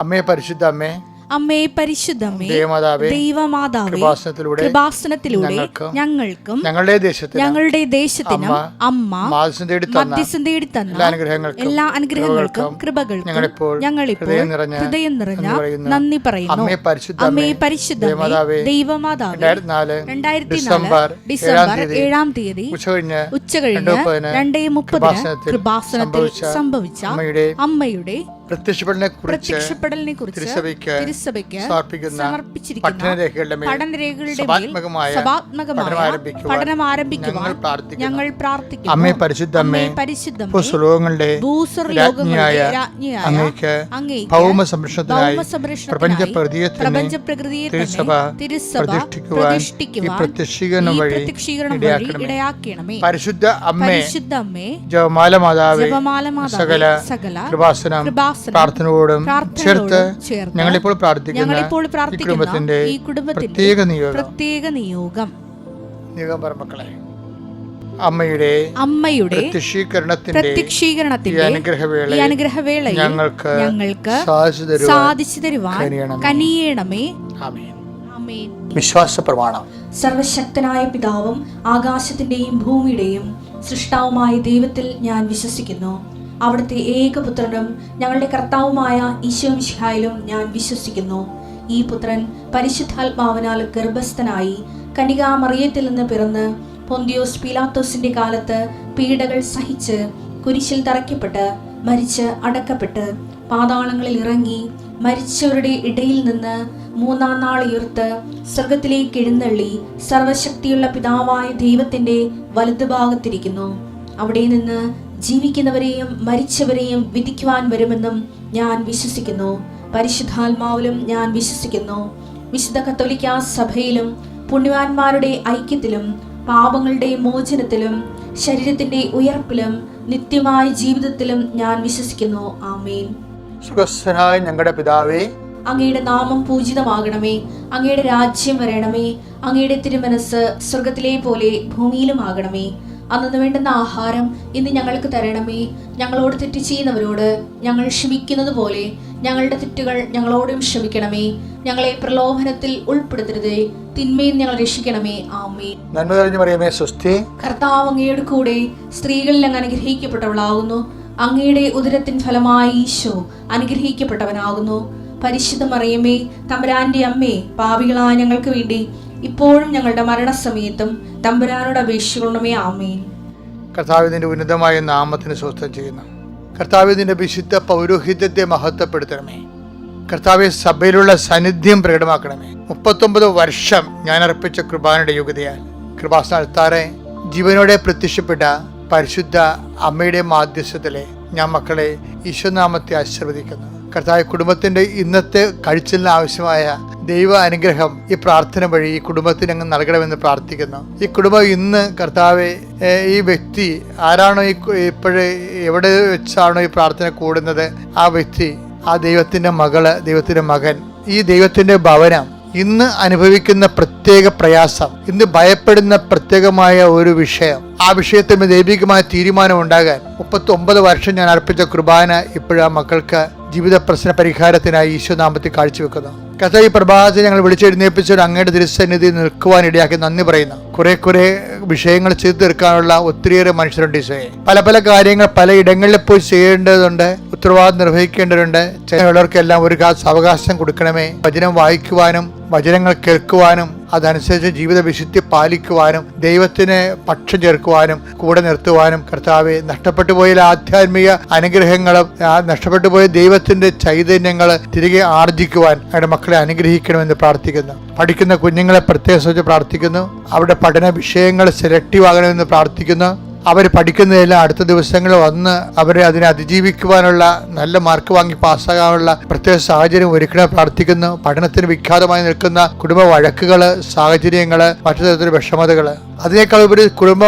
അമ്മേ പരിശുദ്ധ അമ്മേ, അമ്മേ പരിശുദ്ധമേ, ദൈവമാതാവേ, കൃപാസനത്തിലൂടെ ഞങ്ങൾക്കും ഞങ്ങളുടെ ദേശത്തിനും അമ്മ മധ്യസ്ഥം തേടി തന്ന എല്ലാ അനുഗ്രഹങ്ങൾക്കും കൃപകൾക്കും ഞങ്ങളിപ്പോൾ ഹൃദയം നിറഞ്ഞ നന്ദി പറയുന്നു. അമ്മേ പരിശുദ്ധമേ, ദൈവമാതാവേ, 2004 ഡിസംബർ 7-ാം തീയതി ഉച്ചകഴിഞ്ഞ് 2:30 കൃപാസനത്തിൽ സംഭവിച്ച അമ്മയുടെ പ്രത്യക്ഷപ്പെടലിനെ കുറിച്ച് തിരുസഭയ്ക്ക് സമർപ്പിച്ചിരിക്കുന്ന പഠനരേഖകളുടെ പഠനം ആരംഭിക്കുവാൻ ഞങ്ങൾ പ്രാർത്ഥിക്കുന്നു. അമ്മേ പരിശുദ്ധമേ, ഭൂസ്വർലോകങ്ങളുടെ രാജ്ഞിയായ അങ്ങേക്ക് ഭൗമ സംരക്ഷണത്തിനായി പ്രപഞ്ചപ്രകൃതിയെ തിരുസഭ പ്രതിഷ്ഠിക്കുവാൻ ഈ പ്രത്യക്ഷീകരണം വഴി ഇടയാക്കണമേ. പരിശുദ്ധ അമ്മേ, ജപമാല മാതാവേ, സകല കൃപാസനം പ്രാർത്ഥനയോടും ചേർത്ത് ഞങ്ങളിപ്പോൾ പ്രാർത്ഥിക്കുന്ന ഈ കുടുംബത്തിന്റെ പ്രത്യേക നിയോഗം മക്കളെ, അമ്മയുടെ പ്രത്യക്ഷീകരണത്തിന്റെ അനുഗ്രഹവേളയിൽ ഞങ്ങൾക്ക് സാധിച്ചു തരുവാൻ കനിയണമേ. വിശ്വാസ പ്രമാണം. സർവശക്തനായ പിതാവും ആകാശത്തിന്റെയും ഭൂമിയുടെയും സൃഷ്ടാവുമായ ദൈവത്തിൽ ഞാൻ വിശ്വസിക്കുന്നു. അവിടുത്തെ ഏകപുത്രനും ഞങ്ങളുടെ കർത്താവുമായ ഈശോ മിശിഹായിലും ഞാൻ വിശ്വസിക്കുന്നു. ഈ പുത്രൻ പരിശുദ്ധാത്മാവിനാൽ ഗർഭസ്ഥനായി കന്യകാമറിയത്തിൽ നിന്ന് പിറന്ന് പൊന്തിയോസ് പീലാത്തോസിന്റെ കാലത്ത് പീഡകൾ സഹിച്ച് കുരിശിൽ തറയ്ക്കപ്പെട്ട് മരിച്ച് അടക്കപ്പെട്ട് പാതാളങ്ങളിൽ ഇറങ്ങി മരിച്ചവരുടെ ഇടയിൽ നിന്ന് 3-ാം നാൾ ഉയർത്ത് സ്വർഗത്തിലേക്ക് എഴുന്നള്ളി സർവശക്തിയുള്ള പിതാവായ ദൈവത്തിന്റെ വലതുഭാഗത്തിരിക്കുന്നു. അവിടെ നിന്ന് ജീവിക്കുന്നവരെയും മരിച്ചവരെയും വിധിക്കുവാൻ വരുമെന്നും ഞാൻ വിശ്വസിക്കുന്നു. പരിശുദ്ധാത്മാവിലും ഞാൻ വിശ്വസിക്കുന്നു. വിശുദ്ധ കത്തോലിക്കാ സഭയിലും പുണ്യവാന്മാരുടെ ഐക്യത്തിലും പാപങ്ങളുടെ മോചനത്തിലും ശരീരത്തിന്റെ ഉയർപ്പിലും നിത്യമായ ജീവിതത്തിലും ഞാൻ വിശ്വസിക്കുന്നു. ആമേൻ. സുഖസ്ഥനായ ഞങ്ങളുടെ പിതാവേ, അങ്ങയുടെ നാമം പൂജിതമാകണമേ. അങ്ങയുടെ രാജ്യം വരണമേ. അങ്ങയുടെ തിരുമനസ് സ്വർഗത്തിലെ പോലെ ഭൂമിയിലും ആകണമേ. അന്നു വേണ്ടുന്ന ആഹാരം ഇന്ന് ഞങ്ങൾക്ക് തരണമേ. ഞങ്ങളോട് തെറ്റ് ചെയ്യുന്നവരോട് ഞങ്ങൾ ക്ഷമിക്കുന്നത് പോലെ ഞങ്ങളുടെ തെറ്റുകൾ ഞങ്ങളോടും ക്ഷമിക്കണമേ. ഞങ്ങളെ പ്രലോഭനത്തിൽ ഉൾപ്പെടുത്തരുതേ, തിന്മയിൽ ഞങ്ങൾ രക്ഷിക്കണമേ. ആമേൻ. നന്മ നിറഞ്ഞ മറിയമേ, സ്വസ്തി. കർത്താവ് അങ്ങയുടെ കൂടെ സ്ത്രീകളിൽ അങ്ങ് അനുഗ്രഹിക്കപ്പെട്ടവളാകുന്നു. അങ്ങയുടെ ഉദരത്തിൻ ഫലമായി ഈശോ അനുഗ്രഹിക്കപ്പെട്ടവനാകുന്നു. പരിശുദ്ധ മറിയമേ, തമ്പുരാന്റെ അമ്മേ, പാപികളായ ഞങ്ങൾക്ക് വേണ്ടി ഇപ്പോഴും ഞങ്ങളുടെ മരണസമയത്തും തമ്പുരാനോട് അപേക്ഷിക്കണമേ. ആമേൻ. കർത്താവിന്റെ ഉന്നതമായ നാമത്തിന് സ്വസ്ഥം ചെയ്യുന്നു. കർത്താവിന്റെ വിശുദ്ധ പൗരോഹിത്യത്തെ മഹത്വപ്പെടുത്തണമേ. കർത്താവെ, സഭയിലുള്ള സാന്നിധ്യം പ്രകടമാക്കണമേ. 39 വർഷം ഞാൻ അർപ്പിച്ച കൃപാനയുടെ യോഗ്യതയാൽ കൃപാസനത്താറെ ജീവനോടെ പ്രത്യക്ഷപ്പെട്ട പരിശുദ്ധ അമ്മയുടെ മാധ്യസ്ഥത്തിലെ ഞാൻ മക്കളെ ഈശ്വരനാമത്തെ ആശീർവദിക്കുന്നു. കർത്താവ്, കുടുംബത്തിന്റെ ഇന്നത്തെ കഴിച്ചിലിന് ആവശ്യമായ ദൈവ അനുഗ്രഹം ഈ പ്രാർത്ഥന വഴി ഈ കുടുംബത്തിന് അങ്ങ് നൽകണമെന്ന് പ്രാർത്ഥിക്കുന്നു. ഈ കുടുംബം ഇന്ന് കർത്താവെ, ഈ വ്യക്തി ആരാണോ ഇപ്പോഴേ എവിടെ വെച്ചാണോ ഈ പ്രാർത്ഥന കൂടുന്നത്, ആ വ്യക്തി, ആ ദൈവത്തിന്റെ മകള്, ദൈവത്തിന്റെ മകൻ, ഈ ദൈവത്തിന്റെ ഭവനം ഇന്ന് അനുഭവിക്കുന്ന പ്രത്യേക പ്രയാസം, ഇന്ന് ഭയപ്പെടുന്ന പ്രത്യേകമായ ഒരു വിഷയം, ആ വിഷയത്തിൽ ദൈവികമായ തീരുമാനം ഉണ്ടാകാൻ 39 വർഷം ഞാൻ അർപ്പിച്ച കുർബാന ഇപ്പോഴാ മക്കൾക്ക് ജീവിത പ്രശ്ന പരിഹാരത്തിനായി ഈശോനാമത്തിൽ കാഴ്ചവെക്കുന്നു. കർത്താവ്, ഈ പ്രഭാതത്തിൽ ഞങ്ങൾ വിളിച്ചെഴുന്നേൽപ്പിച്ചൊരു അങ്ങയുടെ തിരുസന്നിധി നിൽക്കുവാൻ ഇടയാക്കി നന്ദി പറയുന്നു. കുറെ വിഷയങ്ങൾ ചെയ്തു തീർക്കാനുള്ള ഒത്തിരിയേറെ മനുഷ്യരുണ്ട് ഈശോയെ. പല കാര്യങ്ങൾ പല ഇടങ്ങളിൽ പോയി ചെയ്യേണ്ടതുണ്ട്, ഉത്തരവാദിത്വം നിർവഹിക്കേണ്ടതുണ്ട്. ചെയ്യുന്നവർക്കെല്ലാം ഒരു അവകാശം കൊടുക്കണമേ. വചനം വായിക്കുവാനും വചനങ്ങൾ കേൾക്കുവാനും അതനുസരിച്ച് ജീവിത വിശുദ്ധി പാലിക്കുവാനും ദൈവത്തിന് പക്ഷം ചേർക്കുവാനും കൂടെ നിർത്തുവാനും കർത്താവെ, നഷ്ടപ്പെട്ടു പോയ ആധ്യാത്മിക അനുഗ്രഹങ്ങളും നഷ്ടപ്പെട്ടു പോയ ദൈവത്തിന്റെ ചൈതന്യങ്ങൾ തിരികെ ആർജിക്കുവാൻ അവരുടെ മക്കളെ അനുഗ്രഹിക്കണമെന്ന് പ്രാർത്ഥിക്കുന്നു. പഠിക്കുന്ന കുഞ്ഞുങ്ങളെ പ്രത്യേകം ശ്രദ്ധിച്ച് പ്രാർത്ഥിക്കുന്നു. അവരുടെ പഠന വിഷയങ്ങൾ സെലക്റ്റീവ് ആകണമെന്ന് പ്രാർത്ഥിക്കുന്നു. അവർ പഠിക്കുന്നതെല്ലാം അടുത്ത ദിവസങ്ങളിൽ വന്ന് അവരെ അതിനെ അതിജീവിക്കുവാനുള്ള നല്ല മാർക്ക് വാങ്ങി പാസ്സാകാനുള്ള പ്രത്യേക സാഹചര്യം ഒരുക്കണം പ്രാർത്ഥിക്കുന്നു. പഠനത്തിന് വിഖ്യാതമായി നിൽക്കുന്ന കുടുംബ വഴക്കുകൾ, സാഹചര്യങ്ങൾ, മറ്റു തരത്തിലുള്ള വിഷമതകൾ, അതിനേക്കാൾ ഉപരി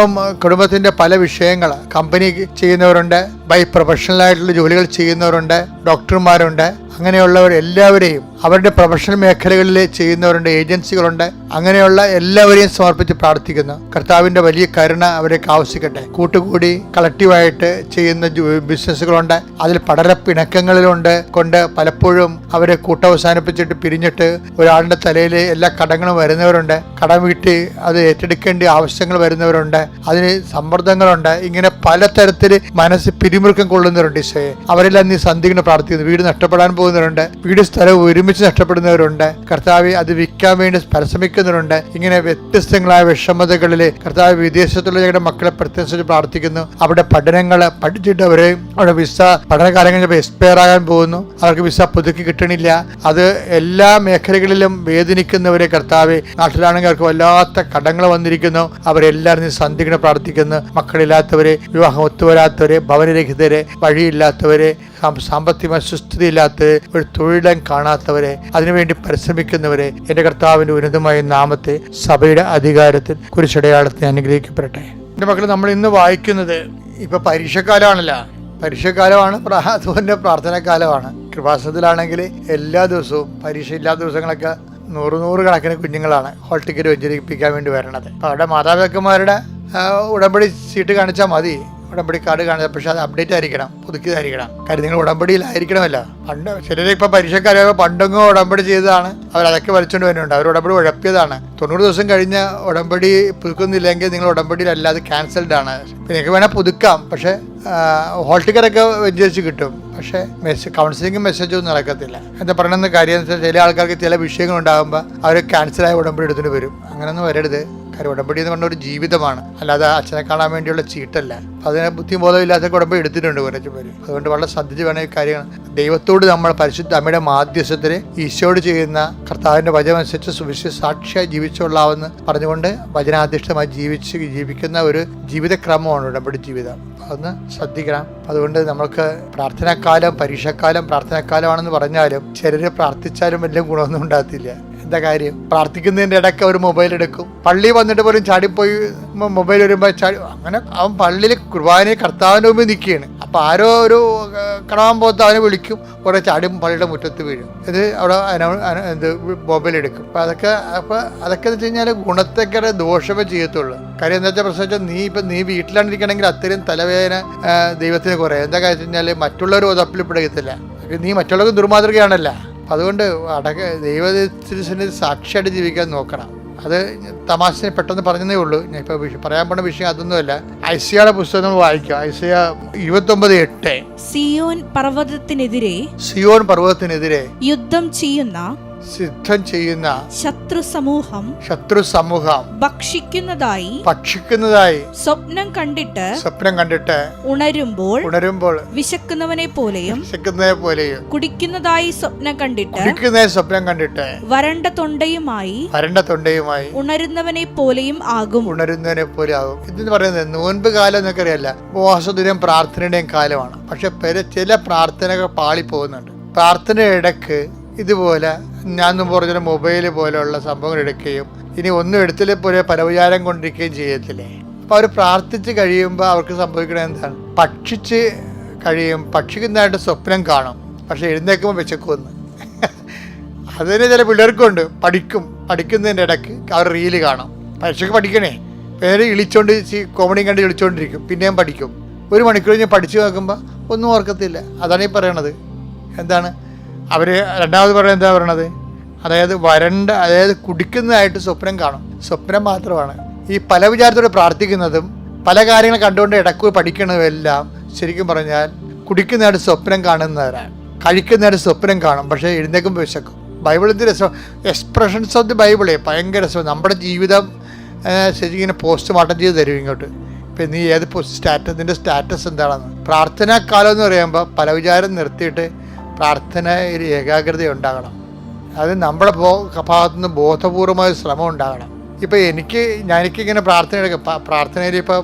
കുടുംബത്തിന്റെ പല വിഷയങ്ങൾ, കമ്പനി ചെയ്യുന്നവരുണ്ട്, ബൈ പ്രൊഫഷണലായിട്ടുള്ള ജോലികൾ ചെയ്യുന്നവരുണ്ട്, ഡോക്ടർമാരുണ്ട്, അങ്ങനെയുള്ളവരെല്ലാവരെയും അവരുടെ പ്രൊഫഷണൽ മേഖലകളിൽ ചെയ്യുന്നവരുണ്ട്, ഏജൻസികളുണ്ട്, അങ്ങനെയുള്ള എല്ലാവരെയും സമർപ്പിച്ച് പ്രാർത്ഥിക്കുന്നു. കർത്താവിൻ്റെ വലിയ കരുണ അവരേക്ക് ആവശ്യിക്കട്ടെ. കൂട്ടുകൂടി കളക്റ്റീവായിട്ട് ചെയ്യുന്ന ബിസിനസ്സുകളുണ്ട്, അതിൽ പടരപ്പിണക്കങ്ങളിലുണ്ട് കൊണ്ട് പലപ്പോഴും അവരെ കൂട്ടവസാനിപ്പിച്ചിട്ട് പിരിഞ്ഞിട്ട് ഒരാളുടെ തലയിൽ എല്ലാ കടങ്ങളും വരുന്നവരുണ്ട്, കടം വീട്ടി അത് ഏറ്റെടുക്കേണ്ട ആവശ്യങ്ങൾ വരുന്നവരുണ്ട്, അതിന് സമ്മർദ്ദങ്ങളുണ്ട്. ഇങ്ങനെ പലതരത്തിൽ മനസ്സ് പിരിമുറുക്കം കൊള്ളുന്നവരുണ്ട്. ഈശോയെ, അവരെല്ലാം നീ സന്ധിക്കണം പ്രാർത്ഥിക്കുന്നു. വീട് നഷ്ടപ്പെടാൻ പോകുന്നവരുണ്ട്, വീട് സ്ഥലം ഒരുമിച്ച് നഷ്ടപ്പെടുന്നവരുണ്ട്, കർത്താവ് അത് വിൽക്കാൻ വേണ്ടി പരിശ്രമിക്കുന്നവരുണ്ട്. ഇങ്ങനെ വ്യത്യസ്തങ്ങളായ വിഷമതകളിൽ കർത്താവ് വിദേശത്തുള്ള ഞങ്ങളുടെ മക്കളെ പ്രത്യേകിച്ച് പ്രാർത്ഥിക്കുന്നു. അവിടെ പഠനങ്ങൾ പഠിച്ചിട്ട് അവരെ അവിടെ വിസ പഠനകാലങ്ങൾ എക്സ്പയർ ആകാൻ പോകുന്നു, അവർക്ക് വിസ പുതുക്കി കിട്ടണില്ല. അത് എല്ലാ മേഖലകളിലും വേദനിക്കുന്നവരെ കർത്താവ്, നാട്ടിലാണെങ്കിൽ അവർക്ക് വല്ലാത്ത കടങ്ങൾ വന്നിരിക്കുന്നു, അവരെല്ലാവരും സന്ധിക്കണം പ്രാർത്ഥിക്കുന്നു. മക്കളില്ലാത്തവരെ, വിവാഹം ഒത്തുവരാത്തവരെ, ഭവനരഹിതരെ, വഴിയില്ലാത്തവരെ, സാമ്പത്തിക സുസ്ഥിതിയില്ലാത്തവരെ, ഒരു തൊഴിലും കാണാത്തവരെ, അതിനുവേണ്ടി പരിശ്രമിക്കുന്നവരെ എൻ്റെ കർത്താവിൻ്റെ ഉന്നതമായ നാമത്തെ സഭയുടെ അധികാരത്തിൽ കുരിശടയാളത്തെ അനുഗ്രഹിക്കപ്പെടട്ടെ. എൻ്റെ മക്കൾ, നമ്മൾ ഇന്ന് വായിക്കുന്നത് ഇപ്പൊ പരീക്ഷക്കാലമാണല്ലോ, പരീക്ഷക്കാലമാണ്, അതുപോലെ പ്രാർത്ഥനാകാലമാണ്. കൃപാസനത്തിലാണെങ്കിൽ എല്ലാ ദിവസവും പരീക്ഷ ഇല്ലാത്ത ദിവസങ്ങളൊക്കെ നൂറ് കണക്കിന് കുഞ്ഞുങ്ങളാണ് ഹോൾ ടിക്കറ്റ് വെഞ്ചരിപ്പിക്കാൻ വേണ്ടി വരണത്. അപ്പോൾ അവിടെ മാതാപിതാക്കന്മാരുടെ ഉടമ്പടി സീറ്റ് കാണിച്ചാൽ മതി, ഉടമ്പടി കാർഡ് കാണിച്ചാൽ. പക്ഷെ അത് അപ്ഡേറ്റ് ആയിരിക്കണം, പുതുക്കിയതായിരിക്കണം. കാര്യം നിങ്ങൾ ഉടമ്പടിയിലായിരിക്കണമല്ല. പണ്ട് ചിലർ ഇപ്പം പരീക്ഷക്കാരൊക്കെ പണ്ടെങ്ങോ ഉടമ്പടി ചെയ്തതാണ്, അവരതൊക്കെ വലിച്ചുകൊണ്ട് വരുന്നുണ്ട്. അവർ ഉടമ്പടി ഉഴപ്പിയതാണ്. 90 ദിവസം കഴിഞ്ഞ് ഉടമ്പടി പുതുക്കുന്നില്ലെങ്കിൽ നിങ്ങൾ ഉടമ്പടിയിലല്ലാതെ ക്യാൻസൽഡ് ആണ്. നിങ്ങൾക്ക് വേണേൽ പുതുക്കാം, പക്ഷേ ഹോൾ ടിക്കറ്റൊക്കെ വെഞ്ചരിച്ച് കിട്ടും. പക്ഷേ കൗൺസിലിങ്ങും മെസ്സേജൊന്നും നടക്കത്തില്ല. എന്താ പറയണമെന്ന് കാര്യം എന്ന് വെച്ചാൽ ചില ആൾക്കാർക്ക് ചില വിഷയങ്ങൾ ഉണ്ടാകുമ്പോൾ അവർ ക്യാൻസലായ ഉടമ്പടി എടുത്തിട്ട് വരും. അങ്ങനെയൊന്നും വരരുത്. കാര്യം ഉടമ്പടി എന്ന് പറഞ്ഞ ഒരു ജീവിതമാണ്, അല്ലാതെ അച്ഛനെ കാണാൻ വേണ്ടിയുള്ള ചീട്ടല്ല. അതിനെ ബുദ്ധിബോധമില്ലാത്ത ഉടമ്പടി എടുത്തിട്ടുണ്ട് കുറച്ച് പേര്. അതുകൊണ്ട് വളരെ ശ്രദ്ധിച്ച് വേണം ഈ കാര്യങ്ങൾ. ദൈവത്തോട് നമ്മൾ പരിശുദ്ധ അമ്മയുടെ മാധ്യസ്ഥത്തിൽ ഈശോയോട് ചെയ്യുന്ന കർത്താവിൻ്റെ വചനമനുസരിച്ച് സുവിശേഷ സാക്ഷിയായി ജീവിച്ചുകൊള്ളാമെന്ന് പറഞ്ഞുകൊണ്ട് വചനാധിഷ്ഠമായി ജീവിക്കുന്ന ഒരു ജീവിതക്രമമാണ് ഉടമ്പടി ജീവിതം. അതൊന്ന് ശ്രദ്ധിക്കണം. അതുകൊണ്ട് നമ്മൾക്ക് പ്രാർത്ഥനാക്കാലം, പരീക്ഷാക്കാലം പ്രാർത്ഥനാക്കാലമാണെന്ന് പറഞ്ഞാലും ചിലർ പ്രാർത്ഥിച്ചാലും വലിയ ഗുണമൊന്നും ഉണ്ടാകത്തില്ല. എന്താ കാര്യം? പ്രാർത്ഥിക്കുന്നതിൻ്റെ ഇടയ്ക്ക് ഒരു മൊബൈൽ എടുക്കും. പള്ളി വന്നിട്ട് പോലും ചാടിപ്പോയി മൊബൈൽ വരുമ്പോൾ ചാടി, അങ്ങനെ അവൻ പള്ളിയിൽ കുർബാനയിൽ കർത്താവിൻ്റെ മുമ്പിൽ നിൽക്കുകയാണ്. അപ്പോൾ ആരോ ഒരു കാണാൻ പോകത്ത് അവനെ വിളിക്കും, കുറേ ചാടിയും പള്ളിയുടെ മുറ്റത്ത് വീഴും. ഇത് അവിടെ മൊബൈൽ എടുക്കും. അപ്പോൾ അതൊക്കെ എന്ന് വെച്ച് കഴിഞ്ഞാൽ ഗുണത്തെക്കാരെ ദോഷമേ ചെയ്യത്തുള്ളൂ. കാര്യം എന്താ വെച്ചാൽ പ്രശ്നം വെച്ചാൽ നീ വീട്ടിലാണ് ഇരിക്കണമെങ്കിൽ അത്രയും തലവേദന ദൈവത്തിന് കുറേ. എന്താ കാര്യം വെച്ച് കഴിഞ്ഞാൽ മറ്റുള്ളവർ ഉതപ്പിൽ പെടുകത്തില്ല. നീ മറ്റുള്ളവർക്ക് ദുർമാതൃകയാണല്ലോ. അതുകൊണ്ട് ദൈവത്തിന് സാക്ഷിയായിട്ട് ജീവിക്കാൻ നോക്കണം. അത് തമാശനെ പെട്ടെന്ന് പറഞ്ഞതേ ഉള്ളൂ. ഞാൻ ഇപ്പോൾ പറയാൻ പോണ വിഷയം അതൊന്നുമല്ല. ഐസയുടെ പുസ്തകം നമ്മൾ വായിക്കാം. ഐസയ 29:8. സിയോൻ പർവ്വതത്തിനെതിരെ യുദ്ധം ചെയ്യുന്ന ശത്രു സമൂഹം ഭക്ഷിക്കുന്നതായി സ്വപ്നം കണ്ടിട്ട് ഉണരുമ്പോൾ വിശക്കുന്നവനെ പോലെയും കുടിക്കുന്നതായി സ്വപ്നം കണ്ടിട്ട് വരണ്ട തൊണ്ടയുമായി ഉണരുന്നവനെ പോലെയും ആകും. ഇതെന്ന് പറയുന്നത് നോൻപ് കാലം എന്നൊക്കെ അറിയാല്ല, ഉപവാസത്തിന്റെയും പ്രാർത്ഥനയുടെയും കാലമാണ്. പക്ഷെ ചില പ്രാർത്ഥനകൾ പാളിപ്പോകുന്നുണ്ട്. പ്രാർത്ഥനയുടെ ഇടയ്ക്ക് ഇതുപോലെ ഞാൻ പറഞ്ഞ മൊബൈൽ പോലെയുള്ള സംഭവങ്ങൾ എടുക്കുകയും ഇനി ഒന്നും എടുത്തില്ല പോലെ പരവിചാരം കൊണ്ടിരിക്കുകയും ചെയ്യത്തില്ലേ. അപ്പോൾ അവർ പ്രാർത്ഥിച്ച് കഴിയുമ്പോൾ അവർക്ക് സംഭവിക്കുന്നത് എന്താണ്? ഭക്ഷിക്കുന്നതായിട്ട് സ്വപ്നം കാണും, പക്ഷെ എഴുന്നേൽക്കുമ്പോൾ വിശക്കുമെന്ന്. അതിന് ചില പിള്ളേർക്കുണ്ട്. പഠിക്കുന്നതിൻ്റെ ഇടയ്ക്ക് അവർ റീല് കാണും. പരീക്ഷയ്ക്ക് പഠിക്കണേ, പേര് ഇളിച്ചോണ്ട് കോമഡിയും കണ്ട് ഇളിച്ചോണ്ടിരിക്കും, പിന്നെയും പഠിക്കും. 1 മണിക്കൂർ ഞാൻ പഠിച്ചു നോക്കുമ്പോൾ ഒന്നും ഓർക്കത്തില്ല. അതാണ് ഈ പറയണത്. എന്താണ് അവർ രണ്ടാമത് പറയുന്നത്? എന്താ പറയണത്? അതായത് കുടിക്കുന്നതായിട്ട് സ്വപ്നം കാണും. സ്വപ്നം മാത്രമാണ്. ഈ പല വിചാരത്തോടെ പ്രാർത്ഥിക്കുന്നതും പല കാര്യങ്ങൾ കണ്ടുകൊണ്ട് ഇടയ്ക്ക് പഠിക്കുന്നതും എല്ലാം ശരിക്കും പറഞ്ഞാൽ കുടിക്കുന്നതായിട്ട് സ്വപ്നം കാണുന്നവരാണ്. കഴിക്കുന്നതായിട്ട് സ്വപ്നം കാണും, പക്ഷേ എഴുന്നേക്കുമ്പോൾ വിശക്കും. ബൈബിളിൻ്റെ രസം, എക്സ്പ്രഷൻസ് ഓഫ് ദി ബൈബിളേ ഭയങ്കര രസം. നമ്മുടെ ജീവിതം ശരിക്കും ഇങ്ങനെ പോസ്റ്റ്മോർട്ടം ചെയ്ത് തരും ഇങ്ങോട്ട്. ഇപ്പം നീ ഏത് നിൻ്റെ സ്റ്റാറ്റസ് എന്താണെന്ന്. പ്രാർത്ഥനാക്കാലം എന്ന് പറയുമ്പോൾ പല വിചാരം നിർത്തിയിട്ട് പ്രാർത്ഥനയിൽ ഏകാഗ്രത ഉണ്ടാകണം. അത് നമ്മുടെ ഭാഗത്തുനിന്ന് ബോധപൂർവമായ ശ്രമം ഉണ്ടാകണം. ഇപ്പം എനിക്കിങ്ങനെ പ്രാർത്ഥനയിൽ ഇപ്പോൾ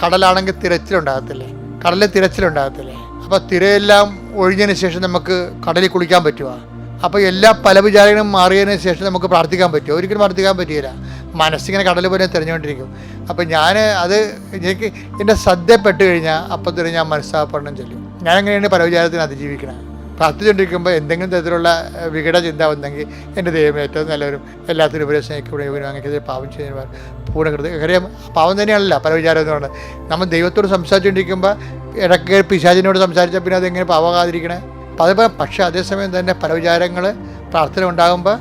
കടലാണെങ്കിൽ തിരച്ചിലുണ്ടാകത്തില്ലേ? അപ്പോൾ തിരയെല്ലാം ഒഴിഞ്ഞതിന് ശേഷം നമുക്ക് കടലിൽ കുളിക്കാൻ പറ്റുമോ? അപ്പോൾ എല്ലാ പല വിചാരങ്ങളും മാറിയതിന് ശേഷം നമുക്ക് പ്രാർത്ഥിക്കാൻ പറ്റുമോ? ഒരിക്കലും പ്രാർത്ഥിക്കാൻ പറ്റിയില്ല. മനസ്സിങ്ങനെ കടൽ പോലെ തെരഞ്ഞുകൊണ്ടിരിക്കും. അപ്പം എനിക്ക് എൻ്റെ ശ്രദ്ധപ്പെട്ട് കഴിഞ്ഞാൽ അപ്പം തന്നെ ഞാൻ മനസ്സാപഠനം ചൊല്ലും. ഞാനെങ്ങനെയാണ് പല വിചാരത്തിന് അതിജീവിക്കണം. പ്രാർത്ഥിച്ചുകൊണ്ടിരിക്കുമ്പോൾ എന്തെങ്കിലും തരത്തിലുള്ള വികട ചിന്ത വന്നെങ്കിൽ എൻ്റെ ദൈവം ഏറ്റവും നല്ലവരും എല്ലാത്തിനും ഉപരി സ്നേഹിക്കപ്പെടുകയും അങ്ങനെ പാവം ചെയ്യുന്നവർ പൂർണ്ണകൃതി കാര്യം പാവം തന്നെയാണല്ലോ പല വിചാരം എന്ന് പറയുന്നത്. നമ്മൾ ദൈവത്തോട് സംസാരിച്ചുകൊണ്ടിരിക്കുമ്പോൾ ഇടയ്ക്ക് പിശാചിനോട് സംസാരിച്ചാൽ പിന്നെ അതെങ്ങനെ പാവമാകാതിരിക്കണേ? അപ്പോൾ അതേപോലെ പക്ഷേ അതേസമയം തന്നെ പല വിചാരങ്ങൾ പ്രാർത്ഥന ഉണ്ടാകുമ്പോൾ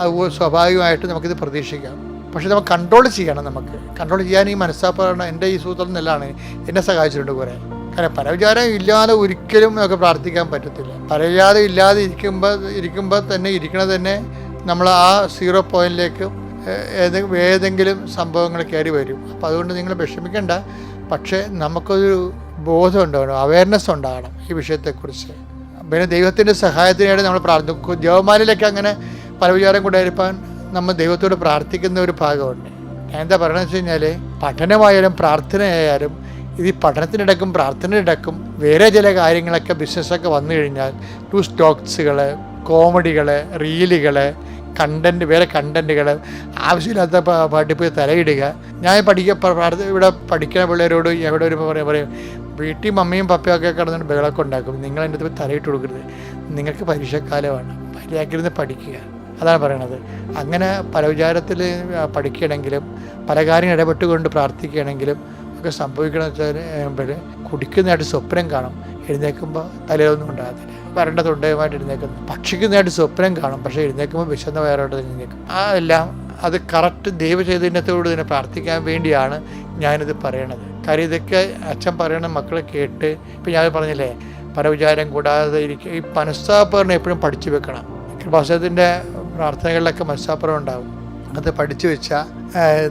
അത് സ്വാഭാവികമായിട്ട് നമുക്കിത് പ്രതീക്ഷിക്കാം. പക്ഷേ നമ്മൾ കൺട്രോൾ ചെയ്യണം. നമുക്ക് കൺട്രോൾ ചെയ്യാൻ ഈ മനസ്സാപ്പാണ് എൻ്റെ ഈ സൂത്രം നല്ലതാണ് എന്നെ സഹായിച്ചിട്ടുണ്ട് കുറേ. കാരണം പരവിചാരം ഇല്ലാതെ ഒരിക്കലും നമുക്ക് പ്രാർത്ഥിക്കാൻ പറ്റത്തില്ല. പരവിചാരം ഇല്ലാതെ ഇരിക്കുമ്പോൾ തന്നെ ഇരിക്കണത് തന്നെ നമ്മൾ ആ 0 പോയിന്റിലേക്ക് ഏതെങ്കിലും സംഭവങ്ങൾ കയറി വരും. അപ്പോൾ അതുകൊണ്ട് നിങ്ങൾ വിഷമിക്കേണ്ട. പക്ഷേ നമുക്കൊരു ബോധം ഉണ്ടാവണം, അവയർനെസ് ഉണ്ടാകണം ഈ വിഷയത്തെക്കുറിച്ച്. പിന്നെ ദൈവത്തിൻ്റെ സഹായത്തിനായിട്ട് നമ്മൾ പ്രാർത്ഥിക്കും. ജവമാലിലൊക്കെ അങ്ങനെ പരവിചാരം കൊണ്ടായിരിക്കാൻ നമ്മൾ ദൈവത്തോട് പ്രാർത്ഥിക്കുന്ന ഒരു ഭാഗമുണ്ട്. ഞാൻ എന്താ പറയണമെന്ന് വെച്ച് കഴിഞ്ഞാൽ പഠനമായാലും പ്രാർത്ഥനയായാലും ഇത് ഈ പഠനത്തിനിടക്കും പ്രാർത്ഥനയിടക്കും വേറെ ചില കാര്യങ്ങളൊക്കെ ബിസിനസ്സൊക്കെ വന്നു കഴിഞ്ഞാൽ സ്റ്റോക്സുകൾ, കോമഡികൾ, റീലുകൾ, വേറെ കണ്ടൻറ്റുകൾ ആവശ്യമില്ലാത്ത പാട്ടിപ്പോയി തലയിടുക. ഞാൻ ഇവിടെ പഠിക്കുന്ന പിള്ളേരോട് എവിടെ വരുമ്പോൾ പറയും വീട്ടിൽ മമ്മിയും പപ്പയൊക്കെ കിടന്നിട്ട് ബഹളമൊക്കെ ഉണ്ടാക്കും. നിങ്ങൾ എൻ്റെ അടുത്ത് തലയിട്ട് കൊടുക്കരുത്, നിങ്ങൾക്ക് പരീക്ഷക്കാലമാണ്, മര്യാദക്കിരുന്ന് പഠിക്കുക. അതാണ് പറയണത്. അങ്ങനെ പല വിചാരത്തിൽ പഠിക്കുകയാണെങ്കിലും പല കാര്യങ്ങൾ ഇടപെട്ടുകൊണ്ട് പ്രാർത്ഥിക്കുകയാണെങ്കിലും ഒക്കെ സംഭവിക്കണമെന്ന് വെച്ചാൽ കുടിക്കുന്നതായിട്ട് സ്വപ്നം കാണും, എഴുന്നേൽക്കുമ്പോൾ തലയൊന്നും ഉണ്ടാകത്തില്ല. വരണ്ട തൊണ്ടയുമായിട്ട് എഴുന്നേക്കുന്നു. ഭക്ഷിക്കുന്നതായിട്ട് സ്വപ്നം കാണും, പക്ഷേ എഴുന്നേൽക്കുമ്പോൾ വിശന്ന വയറോട്ട് എഴുന്നേൽക്കും. എല്ലാം അത് കറക്റ്റ് ദൈവചൈതന്യത്തോട് തന്നെ പ്രാർത്ഥിക്കാൻ വേണ്ടിയാണ് ഞാനിത് പറയണത്. കാര്യം ഇതൊക്കെ അച്ഛൻ പറയണ മക്കളെ കേട്ട് ഇപ്പം ഞാൻ പറഞ്ഞില്ലേ പല വിചാരം കൂടാതെ ഇരിക്കുക. ഈ മനസ്സാപ്പറിനെ എപ്പോഴും പഠിച്ചു വെക്കണം. കൃപാസനത്തിൻ്റെ പ്രാർത്ഥനകളിലൊക്കെ മനസ്സാപ്പുറം ഉണ്ടാകും. അത് പഠിച്ചു വെച്ചാൽ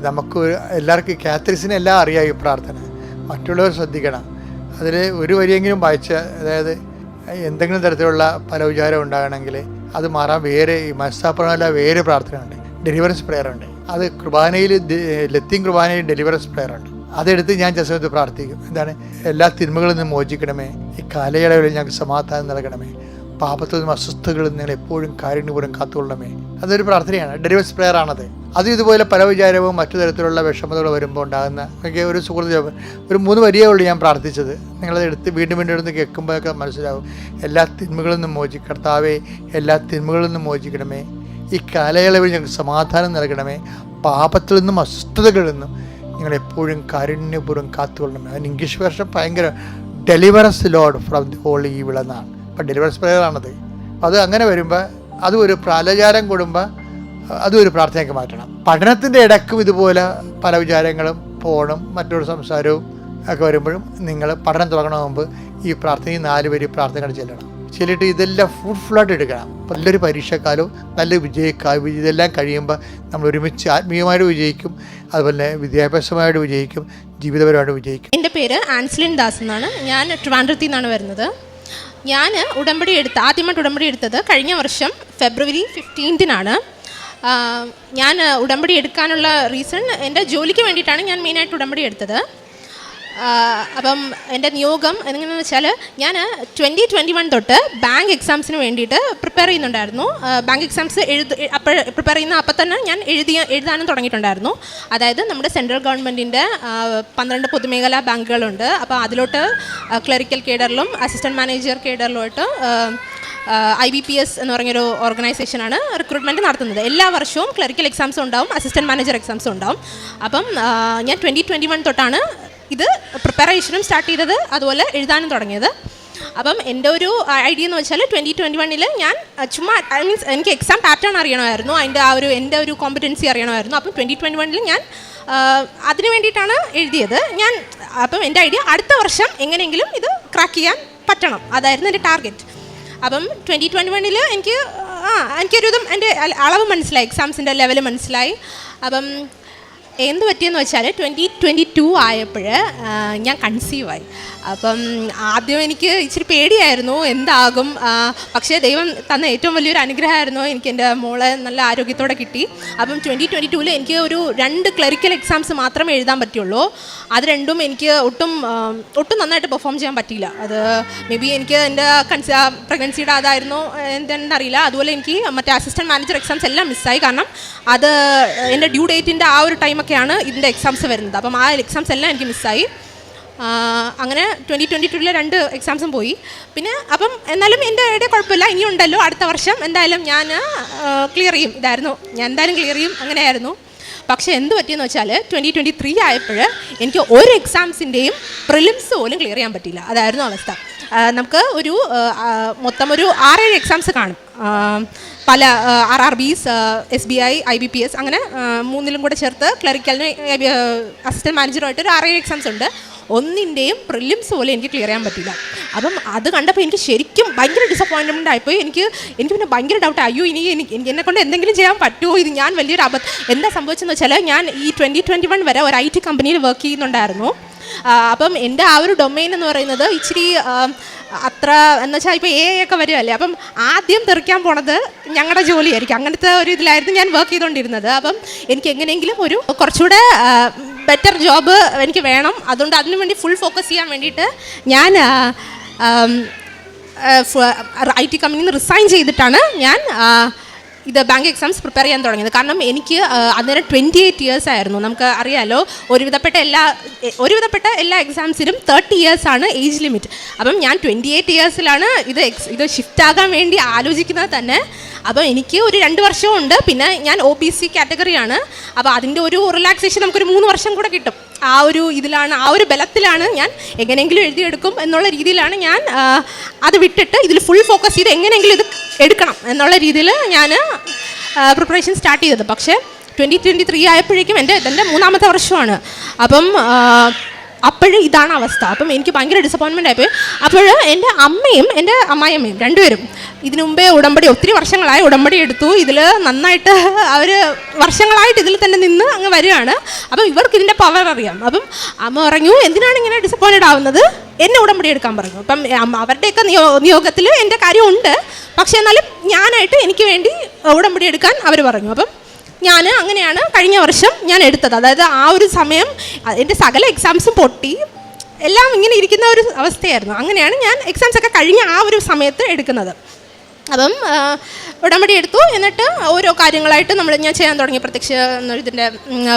നമുക്ക് എല്ലാവർക്കും കാത്തലിക്സിനെ എല്ലാം അറിയാം ഈ പ്രാർത്ഥന. മറ്റുള്ളവർ ശ്രദ്ധിക്കണം. അതിൽ ഒരു വരിയെങ്കിലും വായിച്ച്, അതായത് എന്തെങ്കിലും തരത്തിലുള്ള പല വിചാരം ഉണ്ടാകണമെങ്കിൽ അത് മാറാൻ വേറെ ഈ മനസ്സാപ്പുറമല്ല വേറെ പ്രാർത്ഥനയുണ്ട്, ഡെലിവറൻസ് പ്രെയർ ഉണ്ട്. അത് കുർബാനയിൽ ലത്തീൻ കുർബാനയിൽ ഡെലിവറൻസ് പ്രെയർ ഉണ്ട്. അതെടുത്ത് ഞാൻ ചില പ്രാർത്ഥിക്കും. എന്താണ്? എല്ലാ തിന്മകളിൽ നിന്നും മോചിക്കണമേ, ഈ കാലയളവിൽ ഞങ്ങൾക്ക് സമാധാനം നൽകണമേ, പാപത്തിൽ നിന്നും അസ്വസ്ഥകളിൽ നിങ്ങൾ എപ്പോഴും കാരുണ്യപൂർവ്വം കാത്തുകൊള്ളണമേ. അതൊരു പ്രാർത്ഥനയാണ്, ഡെലിവറൻസ് പ്രെയർ ആണത്. അത് ഇതുപോലെ പല വിചാരവും മറ്റു തരത്തിലുള്ള വിഷമതകൾ വരുമ്പോൾ ഉണ്ടാകുന്ന ഒരു സുഹൃത്ത് ഒരു 3 വരിയേ ഉള്ളൂ ഞാൻ പ്രാർത്ഥിച്ചത്. നിങ്ങളത് എടുത്ത് വീണ്ടും എടുത്ത് കേൾക്കുമ്പോഴൊക്കെ മനസ്സിലാവും. എല്ലാ തിന്മകളിൽ നിന്നും കർത്താവേ, എല്ലാ തിന്മകളിൽ നിന്നും മോചിക്കണമേ, ഈ കാലയളവിൽ ഞങ്ങൾക്ക് സമാധാനം നൽകണമേ, പാപത്തിൽ നിന്നും അസ്വസ്ഥതകളിൽ നിന്നും നിങ്ങളെപ്പോഴും കാരുണ്യപൂർവ്വം കാത്തുകൊള്ളണമേ. അതിന് ഇംഗ്ലീഷ് വേർഷൻ ഭയങ്കര deliverance lord from the whole evil എന്നാണ്. അപ്പം ഡെലിവറൻസ് പ്രെയറാണത്. അത് അങ്ങനെ വരുമ്പോൾ അതും ഒരു പ്രാലചാരം കൂടുമ്പോൾ അതും ഒരു പ്രാർത്ഥനയ്ക്ക് മാറ്റണം. പഠനത്തിൻ്റെ ഇടയ്ക്കും ഇതുപോലെ പല വിചാരങ്ങളും ഫോണും മറ്റൊരു സംസാരവും ഒക്കെ വരുമ്പോഴും നിങ്ങൾ പഠനം തുടങ്ങണ മുമ്പ് ഈ പ്രാർത്ഥനയും 4 വരി പ്രാർത്ഥനകൾ ചെല്ലിട്ട് ഇതെല്ലാം ഫുൾഫുള്ളായിട്ട് എടുക്കണം. നല്ലൊരു പരീക്ഷക്കാലവും നല്ല വിജയക്കാലം ഇതെല്ലാം കഴിയുമ്പോൾ നമ്മൾ ഒരുമിച്ച് ആത്മീയമായിട്ട് വിജയിക്കും, അതുപോലെ വിദ്യാഭ്യാസമായിട്ട് വിജയിക്കും, ജീവിതപരമായിട്ട് വിജയിക്കും. എൻ്റെ പേര് ആൻസ്ലിൻ ദാസ് എന്നാണ്. ഞാൻ ട്രിവാൻഡ്രത്തിൽ നിന്നാണ് വരുന്നത്. ഞാൻ ആദ്യമായിട്ട് ഉടമ്പടി എടുത്തത് കഴിഞ്ഞ വർഷം ഫെബ്രുവരി 15-നാണ്. ഞാൻ ഉടമ്പടി എടുക്കാനുള്ള റീസൺ എൻ്റെ ജോലിക്ക് വേണ്ടിയിട്ടാണ് ഞാൻ മെയിനായിട്ട് ഉടമ്പടി എടുത്തത്. അപ്പം എൻ്റെ നിയോഗം എങ്ങനെയാണെന്ന് വെച്ചാൽ ഞാൻ 2021 തൊട്ട് ബാങ്ക് എക്സാംസിന് വേണ്ടിയിട്ട് പ്രിപ്പയർ ചെയ്യുന്നുണ്ടായിരുന്നു. ബാങ്ക് എക്സാംസ് പ്രിപ്പയർ ചെയ്യുന്ന അപ്പം തന്നെ ഞാൻ എഴുതാനും തുടങ്ങിയിട്ടുണ്ടായിരുന്നു. അതായത് നമ്മുടെ സെൻട്രൽ ഗവൺമെൻറ്റിൻ്റെ 12 പൊതുമേഖലാ ബാങ്കുകളുണ്ട്. അപ്പോൾ അതിലോട്ട് ക്ലറിക്കൽ കേഡറിലും അസിസ്റ്റൻറ്റ് മാനേജർ കേഡറിലുമായിട്ട് IBPS എന്ന് പറഞ്ഞൊരു ഓർഗനൈസേഷനാണ് റിക്രൂട്ട്മെൻറ്റ് നടത്തുന്നത്. എല്ലാ വർഷവും ക്ലറിക്കൽ എക്സാംസും ഉണ്ടാവും, അസിസ്റ്റൻറ്റ് മാനേജർ എക്സാംസും ഉണ്ടാവും. അപ്പം ഞാൻ 2021 തൊട്ടാണ് ഇത് പ്രിപ്പറേഷനും സ്റ്റാർട്ട് ചെയ്തത്, അതുപോലെ എഴുതാനും തുടങ്ങിയത്. അപ്പം എൻ്റെ ഒരു ഐഡിയ എന്ന് വെച്ചാൽ 2021 ഞാൻ ചുമ്മാ എനിക്ക് എക്സാം പാറ്റേൺ അറിയണമായിരുന്നു, എൻ്റെ ഒരു കോമ്പറ്റൻസി അറിയണമായിരുന്നു. അപ്പം 2021 ഞാൻ അതിന് വേണ്ടിയിട്ടാണ് എഴുതിയത്. അപ്പം എൻ്റെ ഐഡിയ അടുത്ത വർഷം എങ്ങനെയെങ്കിലും ഇത് ക്രാക്ക് ചെയ്യാൻ പറ്റണം, അതായിരുന്നു എൻ്റെ ടാർഗറ്റ്. അപ്പം 2021 എനിക്കൊരു എൻ്റെ അളവ് മനസ്സിലായി, എക്സാംസിൻ്റെ ലെവൽ മനസ്സിലായി. അപ്പം എന്ത് പറ്റിയെന്ന് വെച്ചാൽ 2022 ആയപ്പോൾ ഞാൻ കൺസീവായി. അപ്പം ആദ്യം എനിക്ക് ഇച്ചിരി പേടിയായിരുന്നു എന്താകും, പക്ഷേ ദൈവം തന്ന ഏറ്റവും വലിയൊരു അനുഗ്രഹമായിരുന്നു, എനിക്ക് എൻ്റെ മോളെ നല്ല ആരോഗ്യത്തോടെ കിട്ടി. അപ്പം 2022 എനിക്ക് ഒരു 2 ക്ലറിക്കൽ എക്സാംസ് മാത്രമേ എഴുതാൻ പറ്റുള്ളൂ. അത് രണ്ടും എനിക്ക് ഒട്ടും നന്നായിട്ട് പെർഫോം ചെയ്യാൻ പറ്റിയില്ല. അത് മേ ബി എനിക്ക് എൻ്റെ പ്രഗ്നൻസിയുടെ അതായിരുന്നു എന്തെന്നറിയില്ല. അതുപോലെ എനിക്ക് മറ്റേ അസിസ്റ്റൻറ്റ് മാനേജർ എക്സാംസ് എല്ലാം മിസ്സായി. കാരണം അത് എൻ്റെ ഡ്യൂ ഡേറ്റിൻ്റെ ആ ഒരു ടൈമൊക്കെയാണ് ഇതിൻ്റെ എക്സാംസ് വരുന്നത്. അപ്പം ആ എക്സാംസ് എല്ലാം എനിക്ക് മിസ്സായി. അങ്ങനെ 2022 2 എക്സാംസും പോയി. പിന്നെ അപ്പം എന്നാലും എൻ്റെ ഇടയിൽ കുഴപ്പമില്ല, ഇനിയുണ്ടല്ലോ അടുത്ത വർഷം എന്തായാലും ഞാൻ ക്ലിയർ ചെയ്യും, ഇതായിരുന്നു ഞാൻ എന്തായാലും ക്ലിയർ ചെയ്യും, അങ്ങനെയായിരുന്നു. പക്ഷേ എന്ത് പറ്റിയെന്ന് വെച്ചാൽ 2023 ആയപ്പോൾ എനിക്ക് ഒരു എക്സാംസിൻ്റെയും പ്രിലിംസ് പോലും ക്ലിയർ ചെയ്യാൻ പറ്റിയില്ല. അതായിരുന്നു അവസ്ഥ. നമുക്ക് മൊത്തം ഒരു 6-7 എക്സാംസ് കാണും, പല RRBs, SBI, IBPS, അങ്ങനെ 3ലും കൂടെ ചേർത്ത് ക്ലറിക്കലിന് അസിസ്റ്റൻറ്റ് മാനേജറുമായിട്ട് ഒരു 6-7 എക്സാംസ് ഉണ്ട്. ഒന്നിൻ്റെയും പ്രിലിംസ് പോലും എനിക്ക് ക്ലിയർ ചെയ്യാൻ പറ്റില്ല. അപ്പം അത് കണ്ടപ്പോൾ എനിക്ക് ശരിക്കും ഭയങ്കര ഡിസപ്പോയിൻമെൻ്റ് ആയിപ്പോയി. എനിക്ക് പിന്നെ ഭയങ്കര ഡൗട്ട്, അയ്യോ ഇനി എന്നെക്കൊണ്ട് എന്തെങ്കിലും ചെയ്യാൻ പറ്റുമോ, ഇത് ഞാൻ വലിയൊരു എന്താ സംഭവിച്ചതെന്ന് വെച്ചാൽ ഞാൻ ഈ 2021 വരെ ഒരു IT കമ്പനിയിൽ വർക്ക് ചെയ്യുന്നുണ്ടായിരുന്നു. അപ്പം എൻ്റെ ആ ഒരു ഡൊമൈൻ എന്ന് പറയുന്നത് ഇച്ചിരി അത്ര എന്ന് വെച്ചാൽ ഇപ്പോൾ AI ഒക്കെ വരുമല്ലേ, അപ്പം ആദ്യം തെറിക്കാൻ പോണത് ഞങ്ങളുടെ ജോലിയായിരിക്കും. അങ്ങനത്തെ ഒരു ഇതിലായിരുന്നു ഞാൻ വർക്ക് ചെയ്തുകൊണ്ടിരുന്നത്. അപ്പം എനിക്ക് എങ്ങനെയെങ്കിലും ഒരു കുറച്ചുകൂടെ ബെറ്റർ ജോബ് എനിക്ക് വേണം. അതുകൊണ്ട് അതിനു വേണ്ടി ഫുൾ ഫോക്കസ് ചെയ്യാൻ വേണ്ടിയിട്ട് ഞാൻ IT കമ്പനിയിൽ നിന്ന് റിസൈൻ ചെയ്തിട്ടാണ് ഞാൻ ഇത് ബാങ്ക് എക്സാംസ് പ്രിപ്പയർ ചെയ്യാൻ തുടങ്ങിയത്. കാരണം എനിക്ക് അന്നേരം 28 ഇയേഴ്സ് ആയിരുന്നു. നമുക്ക് അറിയാലോ, ഒരുവിധപ്പെട്ട എല്ലാ എക്സാംസിനും 30 ഇയേഴ്സാണ് ഏജ് ലിമിറ്റ്. അപ്പം ഞാൻ 28 ഇയേഴ്സിലാണ് ഇത് ഷിഫ്റ്റ് ആകാൻ വേണ്ടി ആലോചിക്കുന്നത് തന്നെ. അപ്പം എനിക്ക് ഒരു 2 വർഷവും ഉണ്ട്. പിന്നെ ഞാൻ OBC കാറ്റഗറിയാണ്. അപ്പോൾ അതിൻ്റെ ഒരു റിലാക്സേഷൻ നമുക്കൊരു 3 വർഷം കൂടെ കിട്ടും. ആ ഒരു ബലത്തിലാണ് ഞാൻ എങ്ങനെയെങ്കിലും എഴുതിയെടുക്കും എന്നുള്ള രീതിയിലാണ് ഞാൻ അത് വിട്ടിട്ട് ഇതിൽ ഫുൾ ഫോക്കസ് ചെയ്ത് എങ്ങനെയെങ്കിലും ഇത് എടുക്കണം എന്നുള്ള രീതിയിൽ ഞാൻ പ്രിപ്പറേഷൻ സ്റ്റാർട്ട് ചെയ്തത്. പക്ഷേ 2023 ആയപ്പോഴേക്കും എൻ്റെ 3ാമത്തെ വർഷമാണ്. അപ്പം അപ്പോഴും ഇതാണ് അവസ്ഥ. അപ്പം എനിക്ക് ഭയങ്കര ഡിസപ്പോയിൻമെൻ്റ് ആയിപ്പോയി. അപ്പോൾ എൻ്റെ അമ്മയും എൻ്റെ അമ്മായിയമ്മയും രണ്ടുപേരും ഇതിനു മുമ്പേ ഒത്തിരി വർഷങ്ങളായി ഉടമ്പടി എടുത്തു. ഇതിൽ നന്നായിട്ട് അവർ വർഷങ്ങളായിട്ട് ഇതിൽ തന്നെ നിന്ന് അങ്ങ് വരികയാണ്. അപ്പം ഇവർക്ക് ഇതിൻ്റെ പവർ അറിയാം. അപ്പം അമ്മ പറഞ്ഞു, എന്തിനാണ് ഇങ്ങനെ ഡിസപ്പോയിൻറ്റഡ് ആവുന്നത്, എന്നെ ഉടമ്പടി എടുക്കാൻ പറഞ്ഞു. അപ്പം അവരുടെയൊക്കെ നിയോഗത്തിൽ എൻ്റെ കാര്യമുണ്ട്. പക്ഷേ എന്നാലും ഞാനായിട്ട് എനിക്ക് വേണ്ടി ഉടമ്പടി എടുക്കാൻ അവർ പറഞ്ഞു. അപ്പം ഞാൻ അങ്ങനെയാണ് കഴിഞ്ഞ വർഷം ഞാൻ എടുത്തത്. അതായത് ആ ഒരു സമയം എൻ്റെ സകല എക്സാംസും പൊട്ടി എല്ലാം ഇങ്ങനെ ഇരിക്കുന്ന ഒരു അവസ്ഥയായിരുന്നു. അങ്ങനെയാണ് ഞാൻ എക്സാംസ് ഒക്കെ കഴിഞ്ഞ ആ ഒരു സമയത്ത് എടുക്കുന്നത്. അപ്പം ഉടമ്പടി എടുത്തു. എന്നിട്ട് ഓരോ കാര്യങ്ങളായിട്ട് ഞാൻ ചെയ്യാൻ തുടങ്ങി. ഇതിൻ്റെ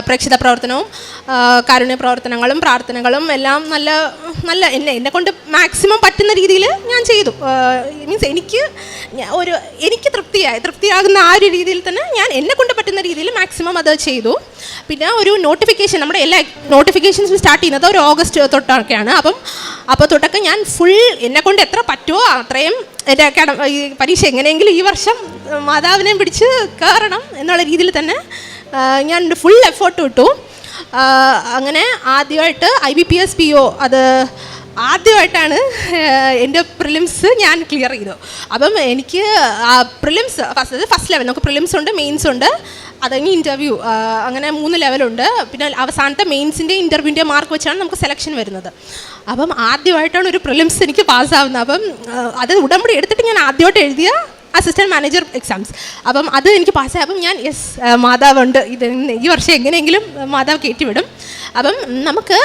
പ്രേക്ഷിത പ്രവർത്തനവും കാരുണ്യ പ്രവർത്തനങ്ങളും പ്രാർത്ഥനകളും എല്ലാം നല്ല എന്നെ കൊണ്ട് മാക്സിമം പറ്റുന്ന രീതിയിൽ ഞാൻ ചെയ്തു. മീൻസ് എനിക്ക് തൃപ്തിയാകുന്ന ആ ഒരു രീതിയിൽ തന്നെ ഞാൻ എന്നെ കൊണ്ട് പറ്റുന്ന രീതിയിൽ മാക്സിമം അത് ചെയ്തു. പിന്നെ ഒരു നോട്ടിഫിക്കേഷൻ, നമ്മുടെ എല്ലാ നോട്ടിഫിക്കേഷൻസും സ്റ്റാർട്ട് ചെയ്യുന്നത് ഒരു ഓഗസ്റ്റ് തൊട്ടൊക്കെയാണ്. അപ്പോൾ തൊട്ടൊക്കെ ഞാൻ ഫുൾ എന്നെ കൊണ്ട് എത്ര പറ്റുമോ അത്രയും എൻ്റെ ഈ പരീക്ഷ എങ്ങനെയെങ്കിലും ഈ വർഷം മാതാവിനെ പിടിച്ച് കയറണം എന്നുള്ള രീതിയിൽ തന്നെ ഞാൻ ഫുൾ എഫേർട്ട് ഇട്ടു. അങ്ങനെ ആദ്യമായിട്ട് IBPS PO അത് ആദ്യമായിട്ടാണ് എൻ്റെ പ്രിലിംസ് ഞാൻ ക്ലിയർ ചെയ്തു. അപ്പം എനിക്ക് പ്രിലിംസ് ഫസ്റ്റ് ലെവൽ നമുക്ക് പ്രിലിംസ് ഉണ്ട്, മെയിൻസ് ഉണ്ട്, അത് കഴിഞ്ഞ് ഇൻ്റർവ്യൂ, അങ്ങനെ 3 ലെവലുണ്ട്. പിന്നെ അവസാനത്തെ മെയിൻസിൻ്റെ ഇൻ്റർവ്യൂവിൻ്റെ മാർക്ക് വെച്ചാണ് നമുക്ക് സെലക്ഷൻ വരുന്നത്. അപ്പം ആദ്യമായിട്ടാണ് ഒരു പ്രിലിംസ് എനിക്ക് പാസ്സാവുന്നത്. അപ്പം അത് ഉടമ്പടി എടുത്തിട്ട് ഞാൻ ആദ്യമായിട്ട് എഴുതിയ അസിസ്റ്റൻറ്റ് മാനേജർ എക്സാംസ്. അപ്പം അത് എനിക്ക് പാസ്സായി. അപ്പം ഞാൻ മാതാവുണ്ട്, ഈ വർഷം എങ്ങനെയെങ്കിലും മാതാവ് കയറ്റിവിടും. അപ്പം നമുക്ക്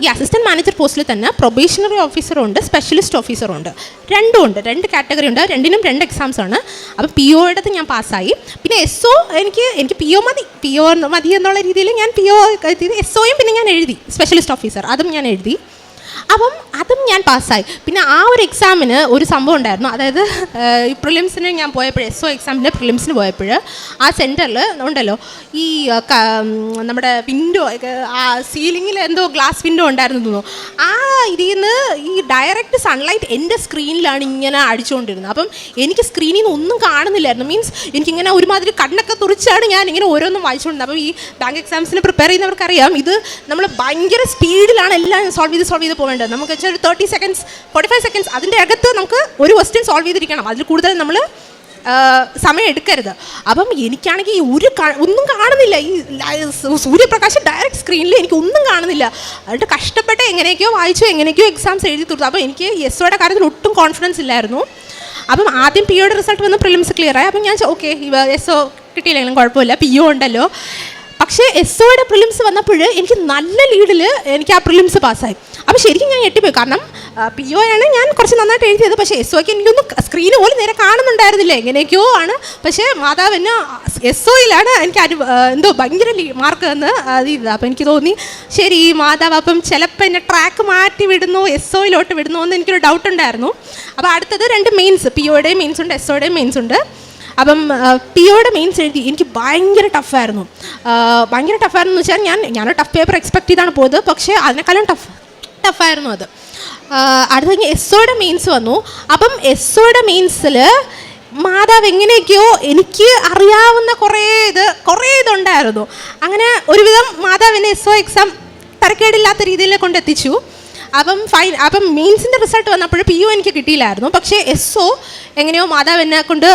ഈ അസിസ്റ്റൻറ്റ് മാനേജർ പോസ്റ്റിൽ തന്നെ പ്രൊബേഷണറി ഓഫീസറും ഉണ്ട്, സ്പെഷ്യലിസ്റ്റ് ഓഫീസറും ഉണ്ട്. രണ്ടും ഉണ്ട്, 2 കാറ്റഗറി ഉണ്ട്. രണ്ടിനും 2 എക്സാംസ് ആണ്. അപ്പം PO എടുത്ത് ഞാൻ പാസ്സായി. പിന്നെ SO എനിക്ക് PO മതി എന്നുള്ള രീതിയിൽ ഞാൻ PO SOയും പിന്നെ ഞാൻ എഴുതി, സ്പെഷ്യലിസ്റ്റ് ഓഫീസർ അതും ഞാൻ എഴുതി. അപ്പം അതും ഞാൻ പാസ്സായി. പിന്നെ ആ ഒരു എക്സാമിന് ഒരു സംഭവം ഉണ്ടായിരുന്നു. അതായത് ഈ പ്രിലിംസിന് ഞാൻ പോയപ്പോൾ, SO എക്സാമിൻ്റെ പ്രിലിംസിന് പോയപ്പോൾ ആ സെൻറ്ററിൽ ഉണ്ടല്ലോ ഈ നമ്മുടെ വിൻഡോ, ആ സീലിങ്ങിൽ എന്തോ ഗ്ലാസ് വിൻഡോ ഉണ്ടായിരുന്നു തോന്നുന്നു. ആ ഇതിൽ നിന്ന് ഈ ഡയറക്റ്റ് സൺലൈറ്റ് എൻ്റെ സ്ക്രീനിലാണ് ഇങ്ങനെ അടിച്ചുകൊണ്ടിരുന്നത്. അപ്പം എനിക്ക് സ്ക്രീനിൽ നിന്ന് ഒന്നും കാണുന്നില്ലായിരുന്നു. മീൻസ് എനിക്കിങ്ങനെ ഒരുമാതിരി കണ്ണൊക്കെ തുറിച്ചാണ് ഞാൻ ഇങ്ങനെ ഓരോന്നും വായിച്ചുകൊണ്ടിരുന്നത്. അപ്പോൾ ഈ ബാങ്ക് എക്സാംസിന് പ്രിപ്പയർ ചെയ്യുന്നവർക്കറിയാം, ഇത് നമ്മൾ ഭയങ്കര സ്പീഡിലാണ് എല്ലാം സോൾവ് ചെയ്ത് പോകേണ്ടത്. നമുക്ക് വെച്ചാൽ ഒരു 30 സെക്കൻഡ്സ് 45 സെക്കൻഡ്സ് അതിൻ്റെ അകത്ത് നമുക്ക് ഒരു ക്വസ്റ്റ്യൻ സോൾവ് ചെയ്തിരിക്കണം. അതിൽ കൂടുതൽ നമ്മൾ സമയം എടുക്കരുത്. അപ്പം എനിക്കാണെങ്കിൽ ഒന്നും കാണുന്നില്ല. ഈ സൂര്യപ്രകാശം ഡയറക്റ്റ് സ്ക്രീനിൽ എനിക്ക് ഒന്നും കാണുന്നില്ല. എന്നിട്ട് കഷ്ടപ്പെട്ട് എങ്ങനെയൊക്കെയോ വായിച്ചു, എങ്ങനെയൊക്കെയോ എക്സാംസ് എഴുതി തീർത്തു. അപ്പോൾ എനിക്ക് SOയുടെ കാര്യത്തിൽ ഒട്ടും കോൺഫിഡൻസ് ഇല്ലായിരുന്നു. അപ്പം ആദ്യം POയുടെ റിസൾട്ട് വന്ന് പ്രിലിംസ് ക്ലിയറായി. അപ്പം ഞാൻ ഓക്കെ, SO കിട്ടിയില്ലെങ്കിലും കുഴപ്പമില്ല, PO ഉണ്ടല്ലോ. പക്ഷേ SOയുടെ പ്രിലിംസ് വന്നപ്പോൾ എനിക്ക് നല്ല ലീഡിൽ എനിക്ക് ആ പ്രിലിംസ് പാസ്സായി. അപ്പോൾ ശരിക്കും ഞാൻ ഞെട്ടിപ്പോയി. കാരണം PO ആണ് ഞാൻ കുറച്ച് നന്നായിട്ട് എഴുതിയത്. പക്ഷേ SOയ്ക്ക് എനിക്കൊന്നും സ്ക്രീന് പോലും നേരെ കാണുന്നുണ്ടായിരുന്നില്ല, എങ്ങനെയൊക്കെയോ ആണ്. പക്ഷേ മാതാവ് എന്നെ SOയിലാണ് എനിക്ക് എന്തോ ഭയങ്കര മാർക്ക് തന്ന് അത് ചെയ്തത്. അപ്പോൾ എനിക്ക് തോന്നി ശരി ഈ മാതാവ് അപ്പം ചിലപ്പോൾ എന്നെ ട്രാക്ക് മാറ്റി വിടുന്നു, SOയിലോട്ട് വിടുന്നു എന്ന് എനിക്കൊരു ഡൗട്ട് ഉണ്ടായിരുന്നു. അപ്പോൾ അടുത്തത് 2 മെയിൻസ്, POയുടെയും മെയിൻസ് ഉണ്ട്, SOയുടെയും മെയിൻസ് ഉണ്ട്. അപ്പം POയുടെ മെയിൻസ് എഴുതി എനിക്ക് ഭയങ്കര ടഫായിരുന്നു. ഭയങ്കര ടഫായിരുന്നു എന്ന് വെച്ചാൽ ഞാൻ ടഫ് പേപ്പർ എക്സ്പെക്ട് ചെയ്താണ് പോയത്, പക്ഷേ അതിനേക്കാളും ടഫായിരുന്നു അത്. അടുത്ത കഴിഞ്ഞ് SOയുടെ മെയിൻസ് വന്നു. അപ്പം SOയുടെ മെയിൻസിൽ മാതാവ് എങ്ങനെയൊക്കെയോ എനിക്ക് അറിയാവുന്ന കുറേ ഇതുണ്ടായിരുന്നു. അങ്ങനെ ഒരുവിധം മാതാവിനെ SO എക്സാം തരക്കേടില്ലാത്ത രീതിയിൽ കൊണ്ടെത്തിച്ചു. അപ്പം മെയിൻസിൻ്റെ റിസൾട്ട് വന്നപ്പോൾ PO എനിക്ക് കിട്ടിയില്ലായിരുന്നു. പക്ഷേ SO എങ്ങനെയോ മാതാവ് എന്നെ കൊണ്ട്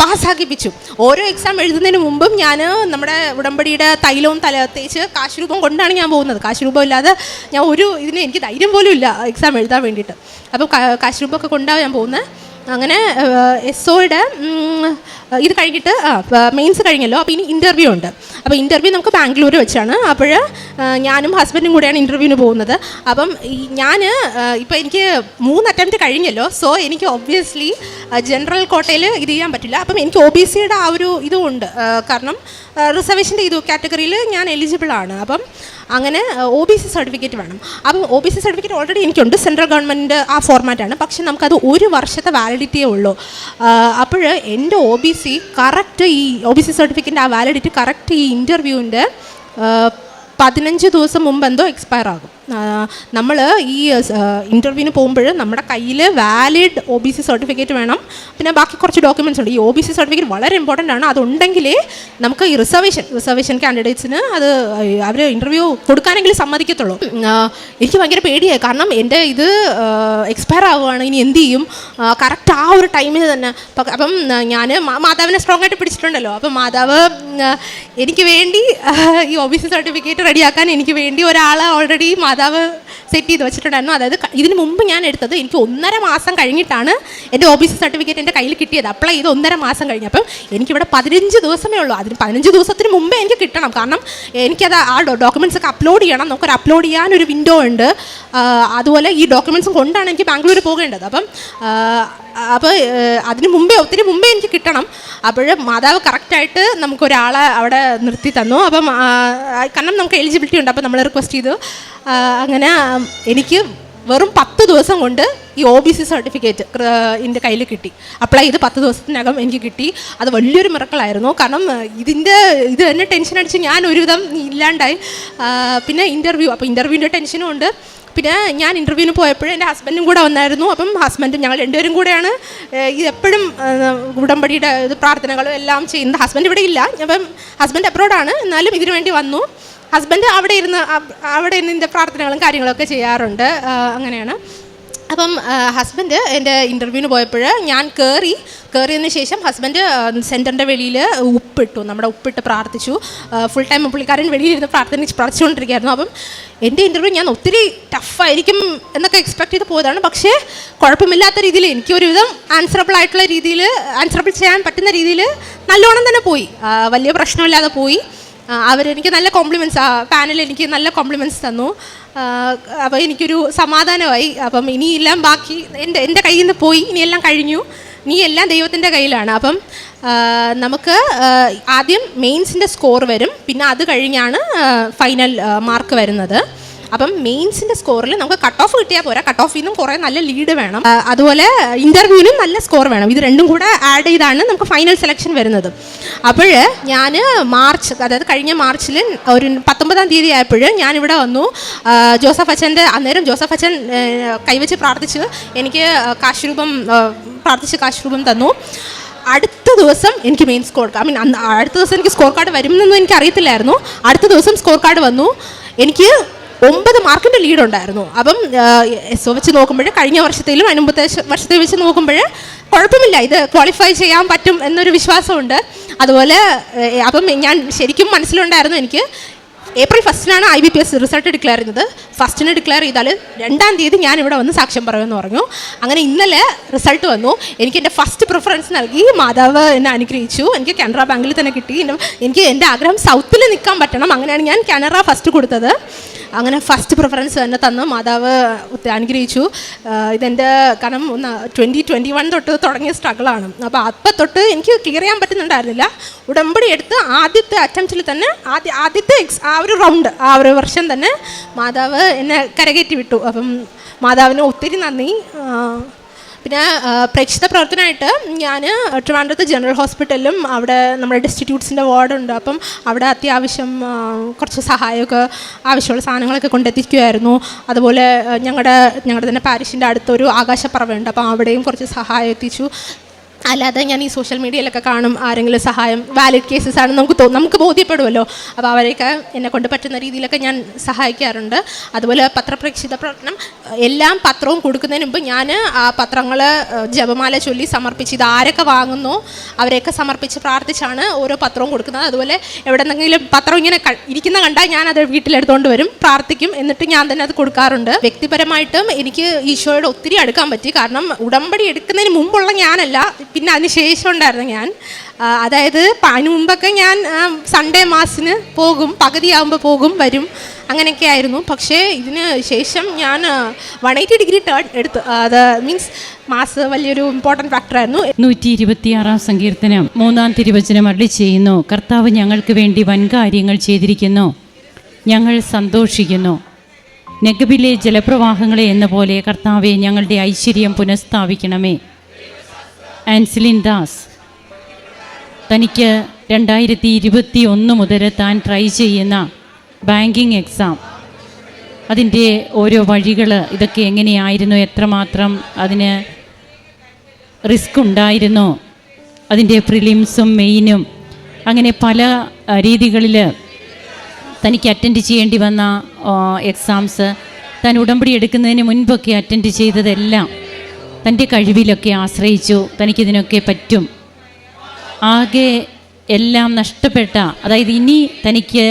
പാസ്സാക്കിപ്പിച്ചു. ഓരോ എക്സാം എഴുതുന്നതിന് മുമ്പും ഞാൻ നമ്മുടെ ഉടമ്പടിയുടെ തൈലവും തേച്ച് കാശ് രൂപം കൊണ്ടാണ് ഞാൻ പോകുന്നത്. കാശ് രൂപം ഇല്ലാതെ ഞാൻ ഇതിന് എനിക്ക് ധൈര്യം പോലും ഇല്ല എക്സാം എഴുതാൻ വേണ്ടിയിട്ട്. അപ്പോൾ കാശ് രൂപമൊക്കെ കൊണ്ടാണ് ഞാൻ പോകുന്നത്. അങ്ങനെ SOയുടെ ഇത് കഴിഞ്ഞിട്ട് മെയിൻസ് കഴിഞ്ഞല്ലോ. അപ്പോൾ ഇനി ഇൻ്റർവ്യൂ ഉണ്ട്. അപ്പോൾ ഇൻ്റർവ്യൂ നമുക്ക് ബാംഗ്ലൂർ വെച്ചാണ്. അപ്പോൾ ഞാനും ഹസ്ബൻഡും കൂടെയാണ് ഇൻ്റർവ്യൂവിന് പോകുന്നത്. അപ്പം ഇപ്പോൾ എനിക്ക് 3 അറ്റംപ്റ്റ് കഴിഞ്ഞല്ലോ. സോ എനിക്ക് ഒബ്വിയസ്ലി ജനറൽ കോട്ടയിൽ ഇത് ചെയ്യാൻ പറ്റില്ല. അപ്പം എനിക്ക് OBCയുടെ ആ ഒരു ഇതും ഉണ്ട്, കാരണം റിസർവേഷൻ്റെ കാറ്റഗറിയിൽ ഞാൻ എലിജിബിളാണ്. അപ്പം അങ്ങനെ OBC സർട്ടിഫിക്കറ്റ് വേണം. അപ്പം OBC സർട്ടിഫിക്കറ്റ് ഓൾറെഡി എനിക്കുണ്ട്, സെൻട്രൽ ഗവൺമെൻറ് ആ ഫോർമാറ്റാണ്. പക്ഷെ നമുക്കത് 1 വർഷത്തെ വാലിഡിറ്റിയേ ഉള്ളൂ. അപ്പോൾ എൻ്റെ OBC കറക്റ്റ് ഈ OBC സർട്ടിഫിക്കറ്റിൻ്റെ ആ വാലിഡിറ്റി കറക്റ്റ് ഈ ഇൻ്റർവ്യൂവിൻ്റെ 15 ദിവസം മുമ്പ് എന്തോ എക്സ്പയർ ആകും. നമ്മൾ ഈ ഇൻ്റർവ്യൂവിന് പോകുമ്പോൾ നമ്മുടെ കയ്യിൽ വാലിഡ് OBC സർട്ടിഫിക്കറ്റ് വേണം. പിന്നെ ബാക്കി കുറച്ച് ഡോക്യുമെൻറ്റ്സ് ഉണ്ട്. ഈ OBC സർട്ടിഫിക്കറ്റ് വളരെ ഇമ്പോർട്ടൻ്റ് ആണ്. അതുണ്ടെങ്കിലേ നമുക്ക് ഈ റിസർവേഷൻ കാൻഡിഡേറ്റ്സിന് അത് അവർ ഇൻ്റർവ്യൂ കൊടുക്കാനെങ്കിലും സമ്മതിക്കത്തുള്ളൂ. എനിക്ക് ഭയങ്കര പേടിയായി, കാരണം എൻ്റെ ഇത് എക്സ്പയർ ആവുകയാണ്, ഇനി എന്ത് ചെയ്യും? കറക്റ്റ് ആ ഒരു ടൈമിന് തന്നെ. അപ്പം ഞാൻ മാതാവിനെ സ്ട്രോങ് ആയിട്ട് പിടിച്ചിട്ടുണ്ടല്ലോ. അപ്പം മാതാവ് എനിക്ക് വേണ്ടി ഈ OBC സർട്ടിഫിക്കറ്റ് റെഡിയാക്കാൻ എനിക്ക് വേണ്ടി ഒരാളെ ഓൾറെഡി മാതാവ് സെറ്റ് ചെയ്ത് വെച്ചിട്ടുണ്ടായിരുന്നു. അതായത് ഇതിന് മുമ്പ് ഞാൻ എടുത്തത് എനിക്ക് 1.5 മാസം കഴിഞ്ഞിട്ടാണ് എൻ്റെ OBC സർട്ടിഫിക്കറ്റ് എൻ്റെ കയ്യിൽ കിട്ടിയത്. അപ്ലൈ ചെയ്ത് 1.5 മാസം കഴിഞ്ഞ്. അപ്പം എനിക്കിവിടെ 15 ദിവസമേ ഉള്ളൂ. അതിന് 15 ദിവസത്തിന് മുമ്പേ എനിക്ക് കിട്ടണം, കാരണം എനിക്കത് ആ ഡോക്യുമെൻറ്റ്സ് ഒക്കെ അപ്ലോഡ് ചെയ്യണം. നമുക്കൊരു അപ്ലോഡ് ചെയ്യാനൊരു വിൻഡോ ഉണ്ട്. അതുപോലെ ഈ ഡോക്യുമെൻറ്റ്സും കൊണ്ടാണ് എനിക്ക് ബാംഗ്ലൂർ പോകേണ്ടത്. അപ്പോൾ ഒത്തിരി മുമ്പേ എനിക്ക് കിട്ടണം. അപ്പോൾ മാതാവ് കറക്റ്റായിട്ട് നമുക്കൊരാളെ അവിടെ നിർത്തി തന്നു. അപ്പം കാരണം നമുക്ക് എലിജിബിലിറ്റി ഉണ്ട്. അപ്പോൾ നമ്മൾ റിക്വസ്റ്റ് ചെയ്തു. അങ്ങനെ എനിക്ക് വെറും 10 ദിവസം കൊണ്ട് ഈ OBC സർട്ടിഫിക്കറ്റ് എൻ്റെ കയ്യിൽ കിട്ടി. അപ്ലൈ ചെയ്ത് 10 ദിവസത്തിനകം എനിക്ക് കിട്ടി. അത് വലിയൊരു മിറക്കിളായിരുന്നു, കാരണം ഇത് തന്നെ ടെൻഷൻ അടിച്ച് ഞാൻ ഒരുവിധം ഇല്ലാണ്ടായി. പിന്നെ അപ്പോൾ ഇൻ്റർവ്യൂവിൻ്റെ ടെൻഷനും ഉണ്ട്. പിന്നെ ഞാൻ ഇൻ്റർവ്യൂവിന് പോയപ്പോഴും എൻ്റെ ഹസ്ബൻഡും കൂടെ വന്നായിരുന്നു. അപ്പം ഹസ്ബൻഡും ഞങ്ങൾ 2 പേരും കൂടെയാണ് എപ്പോഴും ഉടമ്പടിയുടെ പ്രാർത്ഥനകളും എല്ലാം ചെയ്യുന്നത്. ഹസ്ബൻഡ് ഇവിടെ ഇല്ല, അപ്പം ഹസ്ബൻഡ് അബ്രോഡാണ്, എന്നാലും ഇതിനു വേണ്ടി വന്നു. ഹസ്ബൻഡ് അവിടെ ഇരുന്ന് ഇതിൻ്റെ പ്രാർത്ഥനകളും കാര്യങ്ങളൊക്കെ ചെയ്യാറുണ്ട്. അങ്ങനെയാണ്. അപ്പം ഹസ്ബൻഡ് എൻ്റെ ഇൻ്റർവ്യൂവിന് പോയപ്പോൾ ഞാൻ കയറിയതിന് ശേഷം ഹസ്ബൻഡ് സെൻറ്ററിൻ്റെ വെളിയിൽ നമ്മുടെ ഉപ്പിട്ട് പ്രാർത്ഥിച്ചു. ഫുൾ ടൈം പുള്ളിക്കാരൻ വെളിയിലിരുന്ന് പ്രാർത്ഥിച്ചുകൊണ്ടിരിക്കുകയായിരുന്നു. അപ്പം എൻ്റെ ഇൻ്റർവ്യൂ ഞാൻ ഒത്തിരി ടഫായിരിക്കും എന്നൊക്കെ എക്സ്പെക്ട് ചെയ്ത് പോയതാണ്. പക്ഷേ കുഴപ്പമില്ലാത്ത രീതിയിൽ എനിക്കൊരുവിധം ആൻസറബിൾ ചെയ്യാൻ പറ്റുന്ന രീതിയിൽ നല്ലോണം തന്നെ പോയി. വലിയ പ്രശ്നമില്ലാതെ പോയി. അവരെനിക്ക് നല്ല കോംപ്ലിമെൻറ്റ്സ്, പാനൽ എനിക്ക് നല്ല കോംപ്ലിമെൻറ്റ്സ് തന്നു. അപ്പോൾ എനിക്കൊരു സമാധാനമായി. അപ്പം ഇനിയെല്ലാം ബാക്കി എൻ്റെ കയ്യിൽ നിന്ന് പോയി, ഇനിയെല്ലാം കഴിഞ്ഞു, ഇനി എല്ലാം ദൈവത്തിൻ്റെ കയ്യിലാണ്. അപ്പം നമുക്ക് ആദ്യം മെയിൻസിൻ്റെ സ്കോർ വരും, പിന്നെ അത് കഴിഞ്ഞാണ് ഫൈനൽ മാർക്ക് വരുന്നത്. അപ്പം മെയിൻസിൻ്റെ സ്കോറിൽ നമുക്ക് കട്ട് ഓഫ് കിട്ടിയാൽ പോരാ, കട്ട് ഓഫിൽ നിന്നും കുറേ നല്ല ലീഡ് വേണം. അതുപോലെ ഇൻ്റർവ്യൂവിനും നല്ല സ്കോർ വേണം. ഇത് രണ്ടും കൂടെ ആഡ് ചെയ്താണ് നമുക്ക് ഫൈനൽ സെലക്ഷൻ വരുന്നത്. അപ്പോൾ ഞാൻ അതായത് കഴിഞ്ഞ മാർച്ചിൽ ഒരു 19-ാം തീയതി ആയപ്പോൾ ഞാനിവിടെ വന്നു. ജോസഫ് അച്ഛൻ കൈവച്ച് പ്രാർത്ഥിച്ച് എനിക്ക് കാശ് രൂപം തന്നു. അടുത്ത ദിവസം എനിക്ക് മെയിൻ സ്കോർ അടുത്ത ദിവസം എനിക്ക് സ്കോർ കാർഡ് വരുമെന്നൊന്നും എനിക്ക് അറിയത്തില്ലായിരുന്നു. അടുത്ത ദിവസം സ്കോർ കാർഡ് വന്നു. എനിക്ക് 9 മാർക്കിൻ്റെ ലീഡ് ഉണ്ടായിരുന്നു. അപ്പം SO വെച്ച് നോക്കുമ്പോൾ കഴിഞ്ഞ വർഷത്തിലും മുമ്പത്തെ വർഷത്തിൽ വെച്ച് നോക്കുമ്പോൾ കുഴപ്പമില്ല, ഇത് ക്വാളിഫൈ ചെയ്യാൻ പറ്റും എന്നൊരു വിശ്വാസമുണ്ട്. അതുപോലെ അപ്പം ഞാൻ ശരിക്കും മനസ്സിലുണ്ടായിരുന്നു, എനിക്ക് April 1 IBPS റിസൾട്ട് ഡിക്ലെയർ ചെയ്തത്. 1 ഡിക്ലെയർ ചെയ്താൽ 2-ാം തീയതി ഞാൻ ഇവിടെ വന്ന് സാക്ഷ്യം പറയുമെന്ന് പറഞ്ഞു. അങ്ങനെ ഇന്നലെ റിസൾട്ട് വന്നു. എനിക്ക് എൻ്റെ ഫസ്റ്റ് പ്രിഫറൻസ് നൽകി മാതാവ് എന്നെ അനുഗ്രഹിച്ചു. എനിക്ക് കാനറ ബാങ്കിൽ തന്നെ കിട്ടി. എനിക്ക് എൻ്റെ ആഗ്രഹം സൗത്തിൽ നിൽക്കാൻ പറ്റണം. അങ്ങനെയാണ് ഞാൻ കാനറ ഫസ്റ്റ് കൊടുത്തത്. അങ്ങനെ ഫസ്റ്റ് പ്രിഫറൻസ് തന്നെ തന്നു. മാതാവ് അനുഗ്രഹിച്ചു. ഇതെൻ്റെ കാരണം 2021 തൊട്ട് തുടങ്ങിയ സ്ട്രഗിളാണ്. അപ്പോൾ തൊട്ട് എനിക്ക് ക്ലിയർ ചെയ്യാൻ പറ്റുന്നുണ്ടായിരുന്നില്ല. ഉടമ്പടി എടുത്ത് ആദ്യത്തെ അറ്റംപ്റ്റിൽ തന്നെ ആദ്യത്തെ ആ ഒരു റൗണ്ട്, ആ ഒരു വർഷം തന്നെ മാതാവ് എന്നെ കരകയറ്റി വിട്ടു. അപ്പം മാതാവിന് ഒത്തിരി നന്ദി. പിന്നെ പ്രേക്ഷിത പ്രവർത്തനമായിട്ട് ഞാൻ ട്രിവാൻഡ്രത്ത് ജനറൽ ഹോസ്പിറ്റലിലും അവിടെ നമ്മുടെ ഡിസ്റ്റിറ്റ്യൂട്ട്സിൻ്റെ വാർഡുണ്ട്. അപ്പം അവിടെ അത്യാവശ്യം കുറച്ച് സഹായമൊക്കെ ആവശ്യമുള്ള സാധനങ്ങളൊക്കെ കൊണ്ടെത്തിക്കുമായിരുന്നു. അതുപോലെ ഞങ്ങളുടെ തന്നെ പാരിഷിൻ്റെ അടുത്തൊരു ആകാശപ്പറവുണ്ട്. അപ്പം അവിടെയും കുറച്ച് സഹായം എത്തിച്ചു. അല്ലാതെ ഞാൻ ഈ സോഷ്യൽ മീഡിയയിലൊക്കെ കാണും ആരെങ്കിലും സഹായം, വാലിഡ് കേസസ് ആണ് നമുക്ക് ബോധ്യപ്പെടുമല്ലോ. അപ്പോൾ അവരെയൊക്കെ എന്നെ കൊണ്ട് പറ്റുന്ന രീതിയിലൊക്കെ ഞാൻ സഹായിക്കാറുണ്ട്. അതുപോലെ പത്രപ്രേക്ഷിത പ്രവർത്തനം, എല്ലാം പത്രവും കൊടുക്കുന്നതിന് മുമ്പ് ഞാൻ ആ പത്രങ്ങൾ ജപമാല ചൊല്ലി സമർപ്പിച്ച്, ഇത് ആരൊക്കെ വാങ്ങുന്നോ അവരെയൊക്കെ സമർപ്പിച്ച് പ്രാർത്ഥിച്ചാണ് ഓരോ പത്രവും കൊടുക്കുന്നത്. അതുപോലെ എവിടെന്നെങ്കിലും പത്രം ഇങ്ങനെ ഇരിക്കുന്ന കണ്ടാൽ ഞാനത് വീട്ടിലെടുത്തുകൊണ്ട് വരും, പ്രാർത്ഥിക്കും, എന്നിട്ട് ഞാൻ തന്നെ അത് കൊടുക്കാറുണ്ട്. വ്യക്തിപരമായിട്ടും എനിക്ക് ഈശോയോട് ഒത്തിരി അടുക്കാൻ പറ്റി. കാരണം ഉടമ്പടി എടുക്കുന്നതിന് മുമ്പുള്ള ഞാനല്ല, പിന്നെ അതിന് ശേഷം ഉണ്ടായിരുന്നു ഞാൻ. അതായത് അതിന് മുമ്പൊക്കെ ഞാൻ സൺഡേ മാസിന് പോകും, പകുതിയാകുമ്പോൾ പോകും, വരും, അങ്ങനെയൊക്കെ ആയിരുന്നു. പക്ഷേ ഇതിന് ശേഷം ഞാൻ 180 ഡിഗ്രി ടേൺ എടുത്തു. അത് മീൻസ് മാസ് വലിയൊരു ഇമ്പോർട്ടൻറ്റ് ഫാക്ടറായിരുന്നു. 126 സങ്കീർത്തനം 3 തിരുവചനം അരുളി ചെയ്യുന്നു, കർത്താവ് ഞങ്ങൾക്ക് വേണ്ടി വൻകാര്യങ്ങൾ ചെയ്തിരിക്കുന്നു, ഞങ്ങൾ സന്തോഷിക്കുന്നു. നെഗബിലെ ജലപ്രവാഹങ്ങളെ എന്ന പോലെ കർത്താവെ ഞങ്ങളുടെ ഐശ്വര്യം പുനഃസ്ഥാപിക്കണമേ. ആൻസിലിൻ ദാസ് തനിക്ക് 2021 മുതൽ താൻ ട്രൈ ചെയ്യുന്ന ബാങ്കിങ് എക്സാം, അതിൻ്റെ ഓരോ വഴികൾ ഇതൊക്കെ എങ്ങനെയായിരുന്നു, എത്രമാത്രം അതിന് റിസ്ക് ഉണ്ടായിരുന്നു, അതിൻ്റെ പ്രിലിംസും മെയിനും, അങ്ങനെ പല രീതികളിൽ തനിക്ക് അറ്റൻഡ് ചെയ്യേണ്ടി വന്ന എക്സാംസ്, താൻ ഉടമ്പടി എടുക്കുന്നതിന് മുൻപൊക്കെ അറ്റൻഡ് ചെയ്തതെല്ലാം തൻ്റെ കഴിവിലൊക്കെ ആശ്രയിച്ചു. തനിക്കിതിനൊക്കെ പറ്റും. ആകെ എല്ലാം നഷ്ടപ്പെട്ട, അതായത് ഇനി തനിക്ക്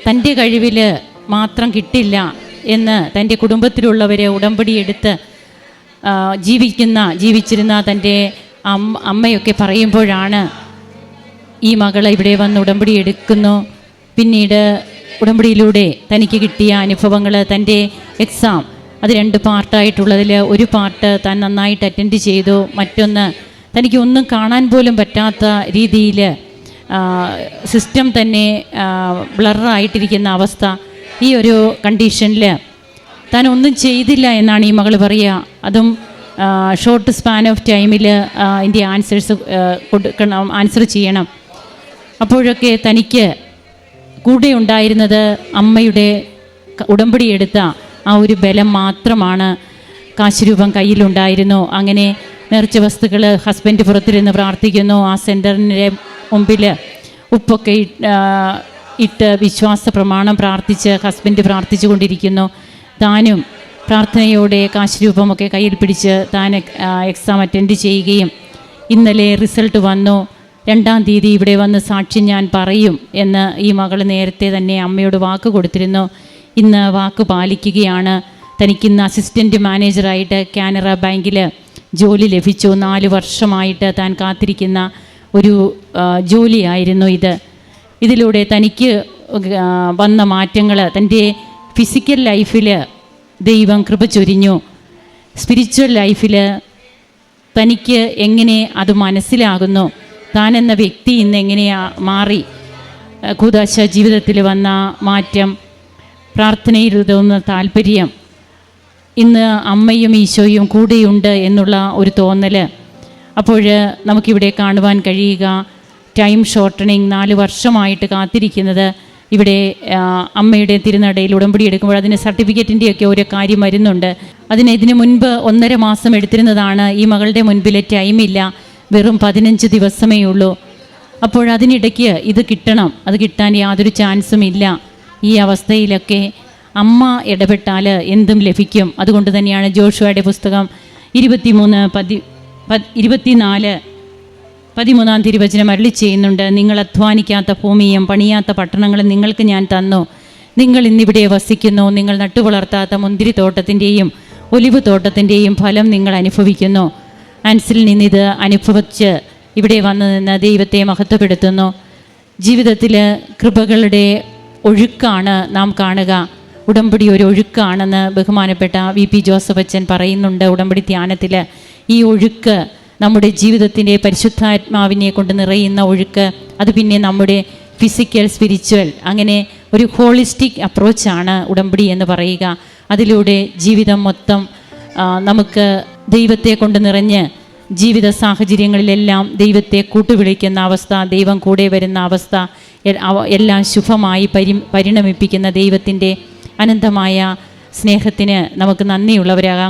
തൻ്റെ കഴിവിൽ മാത്രം കിട്ടില്ല എന്ന് തൻ്റെ കുടുംബത്തിലുള്ളവരെ ഉടമ്പടി എടുത്ത് ജീവിച്ചിരുന്ന തൻ്റെ അമ്മയൊക്കെ പറയുമ്പോഴാണ് ഈ മകൾ ഇവിടെ വന്ന് ഉടമ്പടി എടുക്കുന്നു. പിന്നീട് ഉടമ്പടിയിലൂടെ തനിക്ക് കിട്ടിയ അനുഭവങ്ങൾ, തൻ്റെ എക്സാം അത് 2 പാർട്ടായിട്ടുള്ളതിൽ ഒരു പാർട്ട് താൻ നന്നായിട്ട് അറ്റൻഡ് ചെയ്തു, മറ്റൊന്ന് തനിക്ക് ഒന്നും കാണാൻ പോലും പറ്റാത്ത രീതിയിൽ സിസ്റ്റം തന്നെ ബ്ലറായിട്ടിരിക്കുന്ന അവസ്ഥ. ഈ ഒരു കണ്ടീഷനിൽ താൻ ഒന്നും ചെയ്തില്ല എന്നാണ് ഈ മകൾ പറയുക. അതും ഷോർട്ട് സ്പാൻ ഓഫ് ടൈമിൽ ഇതിൻ്റെ ആൻസേഴ്സ് കൊടുക്കണം, ആൻസർ ചെയ്യണം. അപ്പോഴൊക്കെ തനിക്ക് കൂടെ ഉണ്ടായിരുന്നത് അമ്മയുടെ ഉടമ്പടി എടുത്ത ആ ഒരു ബലം മാത്രമാണ്. കാശുരൂപം കയ്യിലുണ്ടായിരുന്നു. അങ്ങനെ നേർച്ച വസ്തുക്കൾ ഹസ്ബൻഡ് പുറത്തിരുന്ന് പ്രാർത്ഥിക്കുന്നു. ആ സെൻറ്ററിൻ്റെ മുമ്പിൽ ഉപ്പൊക്കെ ഇട്ട് വിശ്വാസ പ്രമാണം പ്രാർത്ഥിച്ച് ഹസ്ബൻഡ് പ്രാർത്ഥിച്ചു കൊണ്ടിരിക്കുന്നു. താനും പ്രാർത്ഥനയോടെ കാശുരൂപമൊക്കെ കയ്യിൽ പിടിച്ച് താൻ എക്സാം അറ്റൻഡ് ചെയ്യുകയും ഇന്നലെ റിസൾട്ട് വന്നു, 2-ാം തീയതി ഇവിടെ വന്ന് സാക്ഷ്യം ഞാൻ പറയും എന്ന് ഈ മകൾ നേരത്തെ തന്നെ അമ്മയോട് വാക്ക് കൊടുത്തിരുന്നു. ഇന്ന് വാക്ക് പാലിക്കുകയാണ്. തനിക്കിന്ന് അസിസ്റ്റൻറ്റ് മാനേജറായിട്ട് കാനറ ബാങ്കിൽ ജോലി ലഭിച്ചു. 4 വർഷമായിട്ട് താൻ കാത്തിരിക്കുന്ന ഒരു ജോലിയായിരുന്നു ഇത്. ഇതിലൂടെ തനിക്ക് വന്ന മാറ്റങ്ങൾ, തൻ്റെ ഫിസിക്കൽ ലൈഫിൽ ദൈവം കൃപ ചൊരിഞ്ഞു. സ്പിരിച്വൽ ലൈഫിൽ തനിക്ക് എങ്ങനെ അത് മനസ്സിലാകുന്നു, താൻ എന്ന വ്യക്തി ഇന്ന് എങ്ങനെയാ മാറി, കൂദാശ ജീവിതത്തിൽ വന്ന മാറ്റം, പ്രാർത്ഥനയിൽ തോന്നുന്ന താല്പര്യം, ഇന്ന് അമ്മയും ഈശോയും കൂടെയുണ്ട് എന്നുള്ള ഒരു തോന്നൽ. അപ്പോൾ നമുക്കിവിടെ കാണുവാൻ കഴിയുക ടൈം ഷോർട്ടണിങ്, 4 വർഷമായിട്ട് കാത്തിരിക്കുന്നത്. ഇവിടെ അമ്മയുടെ തിരുനടയിൽ ഉടമ്പടി എടുക്കുമ്പോൾ അതിന് സർട്ടിഫിക്കറ്റിൻ്റെയൊക്കെ ഓരോ കാര്യം വരുന്നുണ്ട്. ഇതിന് മുൻപ് 1.5 മാസം എടുത്തിരുന്നതാണ്. ഈ മകളുടെ മുൻപിൽ ടൈമില്ല, വെറും 15 ദിവസമേ ഉള്ളൂ. അപ്പോഴതിനിടയ്ക്ക് ഇത് കിട്ടണം, അത് കിട്ടാൻ യാതൊരു ചാൻസും ഇല്ല. ഈ അവസ്ഥയിലൊക്കെ അമ്മ ഇടപെട്ടാൽ എന്തും ലഭിക്കും. അതുകൊണ്ട് തന്നെയാണ് ജോഷുവയുടെ പുസ്തകം 23:13 തിരുവചനം അരുളി ചെയ്യുന്നുണ്ട്, നിങ്ങൾ അധ്വാനിക്കാത്ത ഭൂമിയും പണിയാത്ത പട്ടണങ്ങളും നിങ്ങൾക്ക് ഞാൻ തന്നു. നിങ്ങൾ ഇന്നിവിടെ വസിക്കുന്നു. നിങ്ങൾ നട്ടുവളർത്താത്ത മുന്തിരിത്തോട്ടത്തിൻ്റെയും ഒലിവ് തോട്ടത്തിൻ്റെയും ഫലം നിങ്ങൾ അനുഭവിക്കുന്നു. ആൻസിൽ നിന്നിത് അനുഭവിച്ച് ഇവിടെ വന്നു നിന്ന് ദൈവത്തെ മഹത്വപ്പെടുത്തുന്നു. ജീവിതത്തിൽ കൃപകളുടെ ഒഴുക്കാണ് നാം കാണുക. ഉടമ്പടി ഒരു ഒഴുക്കാണെന്ന് ബഹുമാനപ്പെട്ട VP ജോസഫ് അച്ഛൻ പറയുന്നുണ്ട് ഉടമ്പടി ധ്യാനത്തിൽ. ഈ ഒഴുക്ക് നമ്മുടെ ജീവിതത്തിൻ്റെ പരിശുദ്ധാത്മാവിനെ കൊണ്ട് നിറയുന്ന ഒഴുക്ക്, അത് പിന്നെ നമ്മുടെ ഫിസിക്കൽ, സ്പിരിച്വൽ, അങ്ങനെ ഒരു ഹോളിസ്റ്റിക് അപ്രോച്ചാണ് ഉടമ്പടി എന്ന് പറയുക. അതിലൂടെ ജീവിതം മൊത്തം നമുക്ക് ദൈവത്തെ കൊണ്ട് നിറഞ്ഞ് ജീവിത സാഹചര്യങ്ങളിലെല്ലാം ദൈവത്തെ കൂട്ടുവിളിക്കുന്ന അവസ്ഥ, ദൈവം കൂടെ വരുന്ന അവസ്ഥ, എല്ലാം ശുഭമായി പരിണമിപ്പിക്കുന്ന ദൈവത്തിൻ്റെ അനന്തമായ സ്നേഹത്തിന് നമുക്ക് നന്ദിയുള്ളവരാകാം.